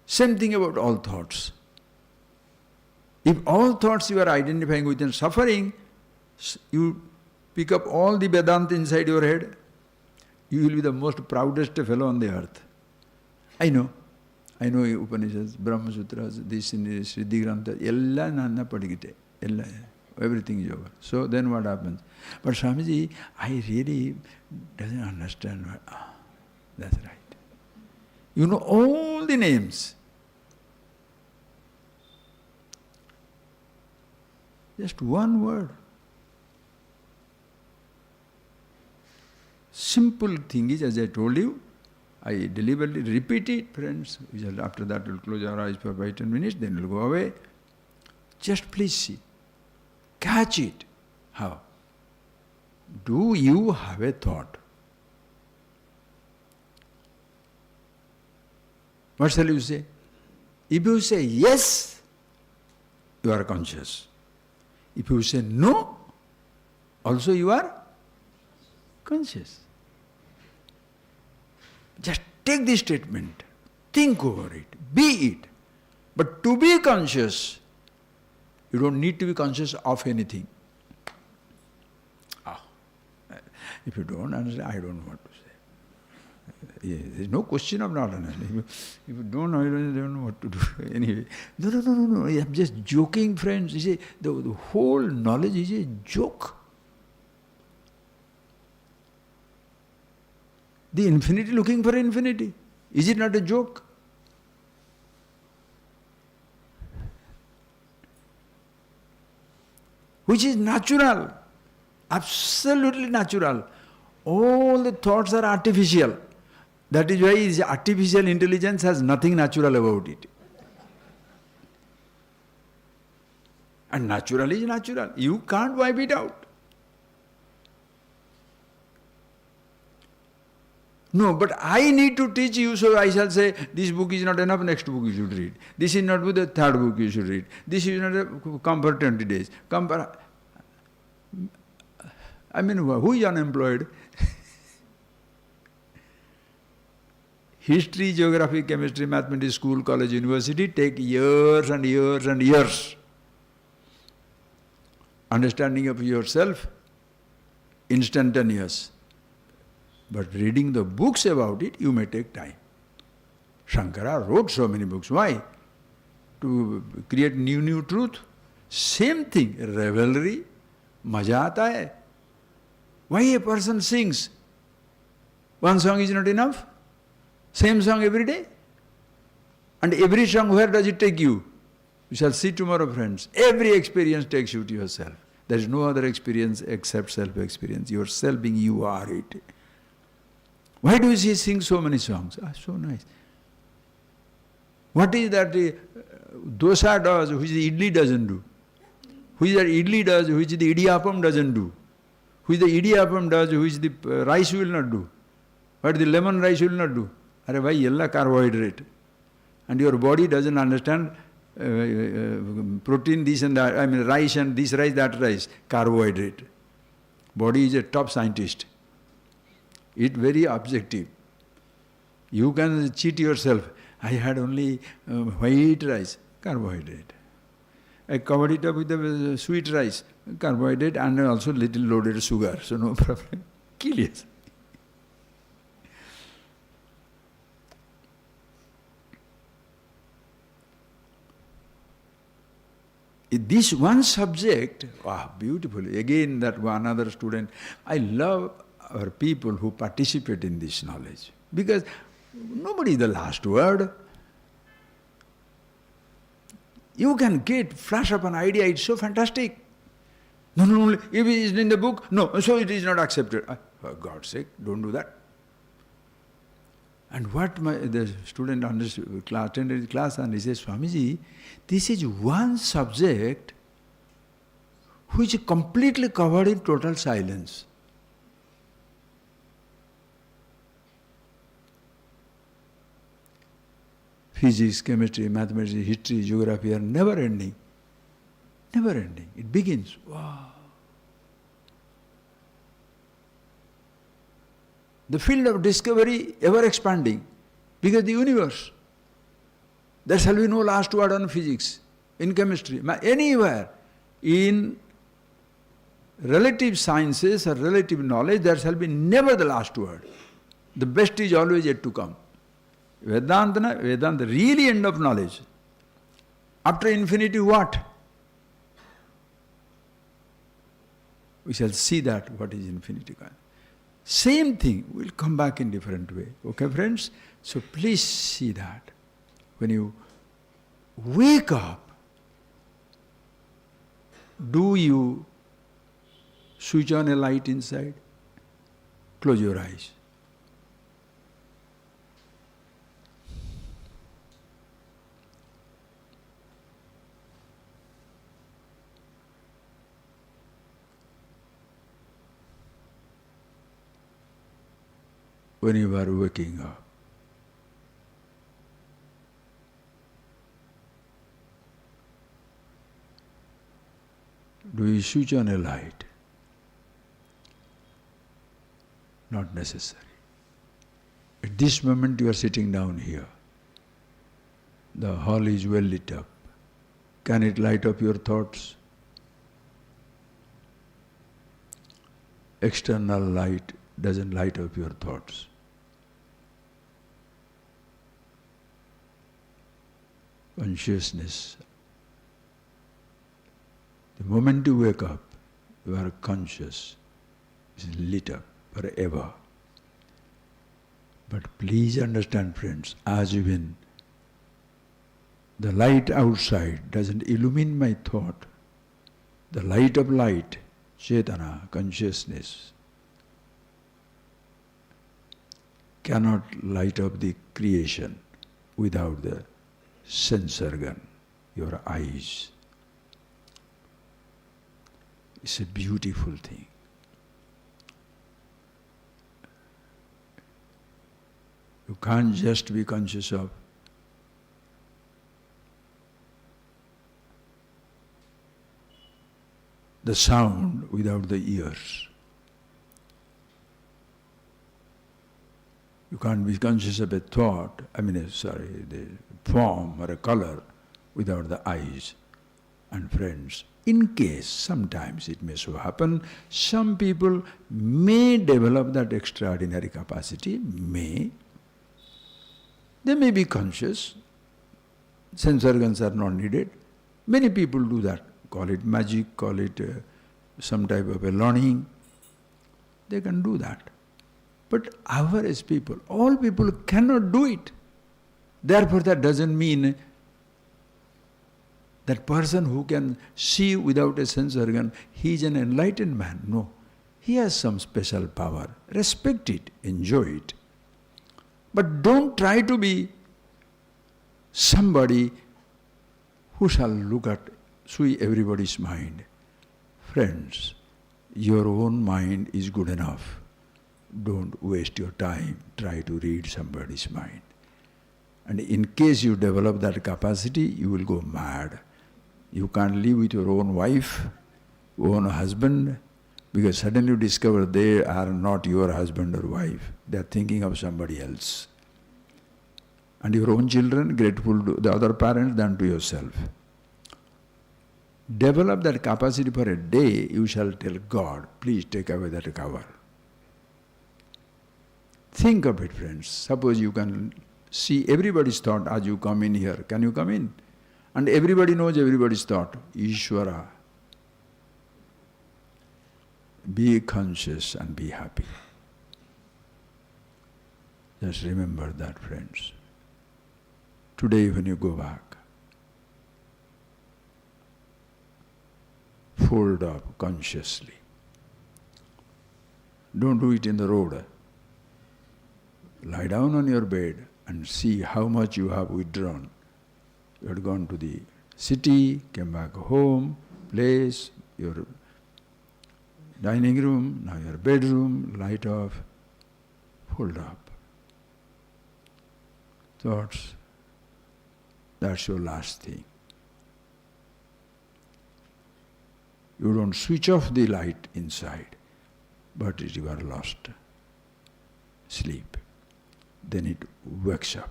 Same thing about all thoughts. If all thoughts you are identifying with and suffering, you pick up all the Vedanta inside your head, you will be the most proudest fellow on the earth. I know Upanishads, Brahma Sutras, this Siddhi Grantha, ella nanna padigite, ella, everything is over. So then what happens? But Swamiji, I really doesn't understand. That's right. You know all the names. Just one word. Simple thing is, as I told you, I deliberately repeat it, friends. After that, we'll close our eyes for 5-10 minutes, then we'll go away. Just please see. Catch it. How? Do you have a thought? What shall you say? If you say yes, you are conscious. If you say no, also you are conscious. Just take this statement, think over it, be it. But to be conscious, you don't need to be conscious of anything. If you don't understand, I don't know what to say. There is no question of not understanding. If you don't know, you don't know what to do. Anyway, no. I'm just joking, friends. You see, the whole knowledge is a joke. The infinity looking for infinity. Is it not a joke? Which is natural. Absolutely natural. All the thoughts are artificial. That is why artificial intelligence has nothing natural about it. And natural is natural. You can't wipe it out. No, but I need to teach you, so I shall say, this book is not enough, next book you should read. This is not good, the third book you should read. This is not a comfort 20 days. I mean, who is unemployed? History, geography, chemistry, mathematics, school, college, university take years and years and years. Understanding of yourself, instantaneous. But reading the books about it, you may take time. Shankara wrote so many books. Why? To create new truth. Same thing, revelry, maja aata hai. Why a person sings? One song is not enough? Same song every day? And every song, where does it take you? You shall see tomorrow, friends. Every experience takes you to yourself. There is no other experience except self-experience. Yourself being you are it. Why do you sing so many songs? So nice. What is that dosa does, which the idli doesn't do? Which that idli does, which the idiyappam doesn't do? Which the idiyappam does, which the rice will not do? What the lemon rice will not do? Are why yella carbohydrate? And your body doesn't understand protein this and that, I mean rice and this rice, that rice, carbohydrate. Body is a top scientist. It very objective. You can cheat yourself. I had only white rice, carbohydrate. I covered it up with the sweet rice, carbohydrate, and also little loaded sugar, so no problem. Kill yourself. This one subject, wow, beautiful. Again, that one other student, I love our people who participate in this knowledge. Because nobody is the last word. You can flash up an idea, it's so fantastic. No, if it is in the book, no, so it is not accepted. For God's sake, don't do that. And what the student attended the class and he says, Swamiji, this is one subject which is completely covered in total silence. Physics, chemistry, mathematics, history, geography are never ending. Never ending. It begins. Wow. The field of discovery ever expanding, because the universe. There shall be no last word on physics, in chemistry, anywhere. In relative sciences or relative knowledge, there shall be never the last word. The best is always yet to come. Vedanta, really end of knowledge. After infinity, what? We shall see that, what is infinity. Same thing, we'll come back in different way. Okay, friends? So please see that. When you wake up, do you switch on a light inside? Close your eyes. When you are waking up, do you switch on a light? Not necessary. At this moment you are sitting down here. The hall is well lit up. Can it light up your thoughts? External light doesn't light up your thoughts. Consciousness. The moment you wake up, you are conscious. It's lit up forever. But please understand, friends, as even the light outside doesn't illumine my thought, the light of light, Chetana, consciousness, cannot light up the creation without the sense organ, your eyes. It's a beautiful thing. You can't just be conscious of the sound without the ears. You can't be conscious of a thought, the form or a color without the eyes. And friends, in case sometimes it may so happen, some people may develop that extraordinary capacity, They may be conscious, sense organs are not needed. Many people do that, call it magic, call it some type of a learning. They can do that. But average people, all people cannot do it. Therefore that doesn't mean that person who can see without a sense organ, he is an enlightened man. No. He has some special power. Respect it, enjoy it. But don't try to be somebody who shall look at, see everybody's mind. Friends, your own mind is good enough. Don't waste your time, try to read somebody's mind. And in case you develop that capacity, you will go mad. You can't live with your own wife, own husband, because suddenly you discover they are not your husband or wife. They are thinking of somebody else. And your own children, grateful to the other parents than to yourself. Develop that capacity for a day, you shall tell God, please take away that cover. Think of it, friends. Suppose you can see everybody's thought as you come in here. Can you come in? And everybody knows everybody's thought. Ishvara. Be conscious and be happy. Just remember that, friends. Today when you go back, fold up consciously. Don't do it in the road. Lie down on your bed and see how much you have withdrawn. You had gone to the city, came back home, place, your dining room, now your bedroom, light off, fold up. Thoughts, that's your last thing. You don't switch off the light inside, but you are lost. Sleep. Then it wakes up.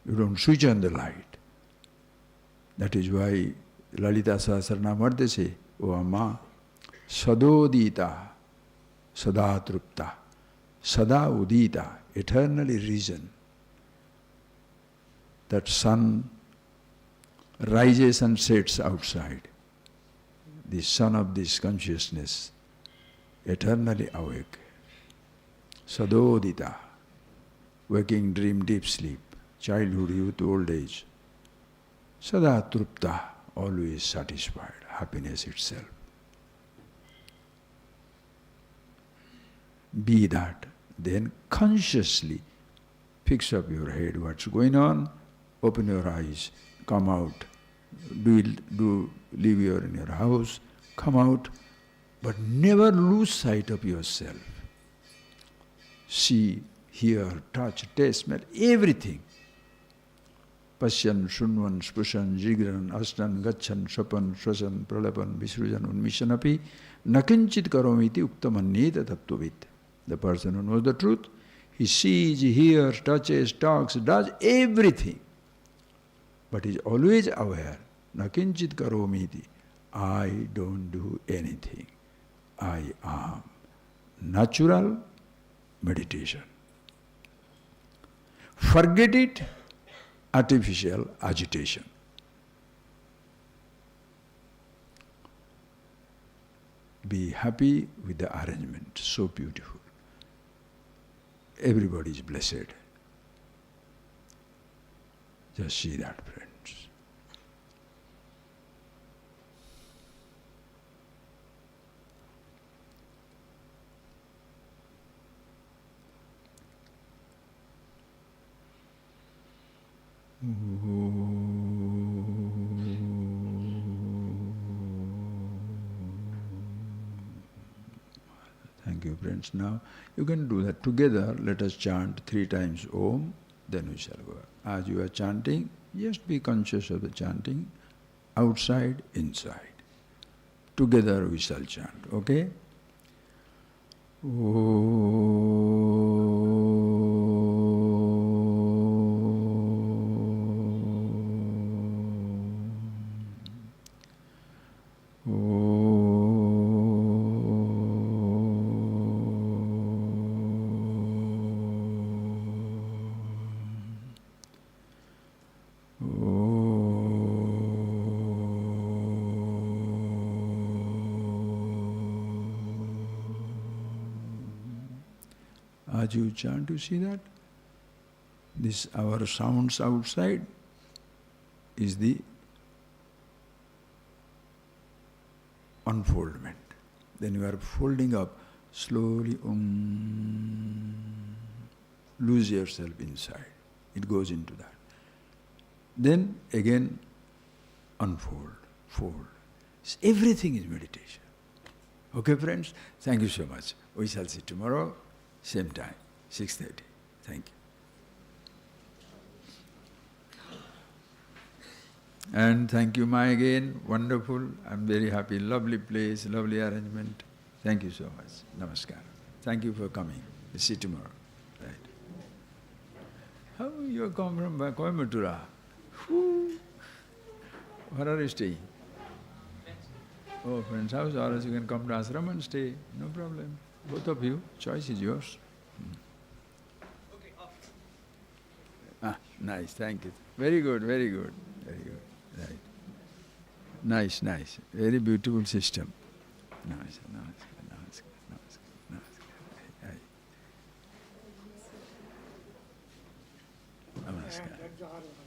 You don't switch on the light. That is why Lalita Sahasranam, what they say? O Amma, Sadodita, Sada Trupta, Sada Udita, eternally risen. That sun rises and sets outside. The sun of this consciousness, eternally awake. Sadodita, waking dream, deep sleep, childhood, youth, old age. Sada Trupta, always satisfied, happiness itself. Be that. Then consciously fix up your head, what's going on, open your eyes, come out, leave in your house, come out, but never lose sight of yourself. See, hear, touch, taste, smell, everything. Pashyan, Shunvan, Spushan, Jigran, Astan, Gachan, Shapan, Shwasan, Pralapan, Visrujan, Unmishanapi, Nakinchit Karomiti Uktamannita Tattvavit. The person who knows the truth, he sees, he hears, touches, talks, does everything. But is always aware, Nakinchit Karomiti, I don't do anything. I am. Natural meditation. Forget it, artificial agitation. Be happy with the arrangement, so beautiful. Everybody is blessed. Just see that, friends. Thank you, friends. Now you can do that together. Let us chant 3 times Om, then we shall go. As you are chanting, just be conscious of the chanting, outside, inside. Together we shall chant, okay? As you chant, you see that? This, our sounds outside is the unfoldment. Then you are folding up slowly, lose yourself inside. It goes into that. Then again unfold, fold. Everything is meditation. Okay, friends? Thank you so much. We shall see tomorrow, same time, 6:30. Thank you. And thank you, Ma, again. Wonderful. I'm very happy. Lovely place, lovely arrangement. Thank you so much. Namaskar. Thank you for coming. We'll see you tomorrow. Right. How you come from Coimbatore? Where are you staying? Oh, friend's house, or else you can come to Ashram and stay. No problem. Both of you. Choice is yours. Nice, thank you. Very good, very good, very good. Right. Nice, nice. Very beautiful system. Nice, nice, nice, nice, nice. Right. Namaskar.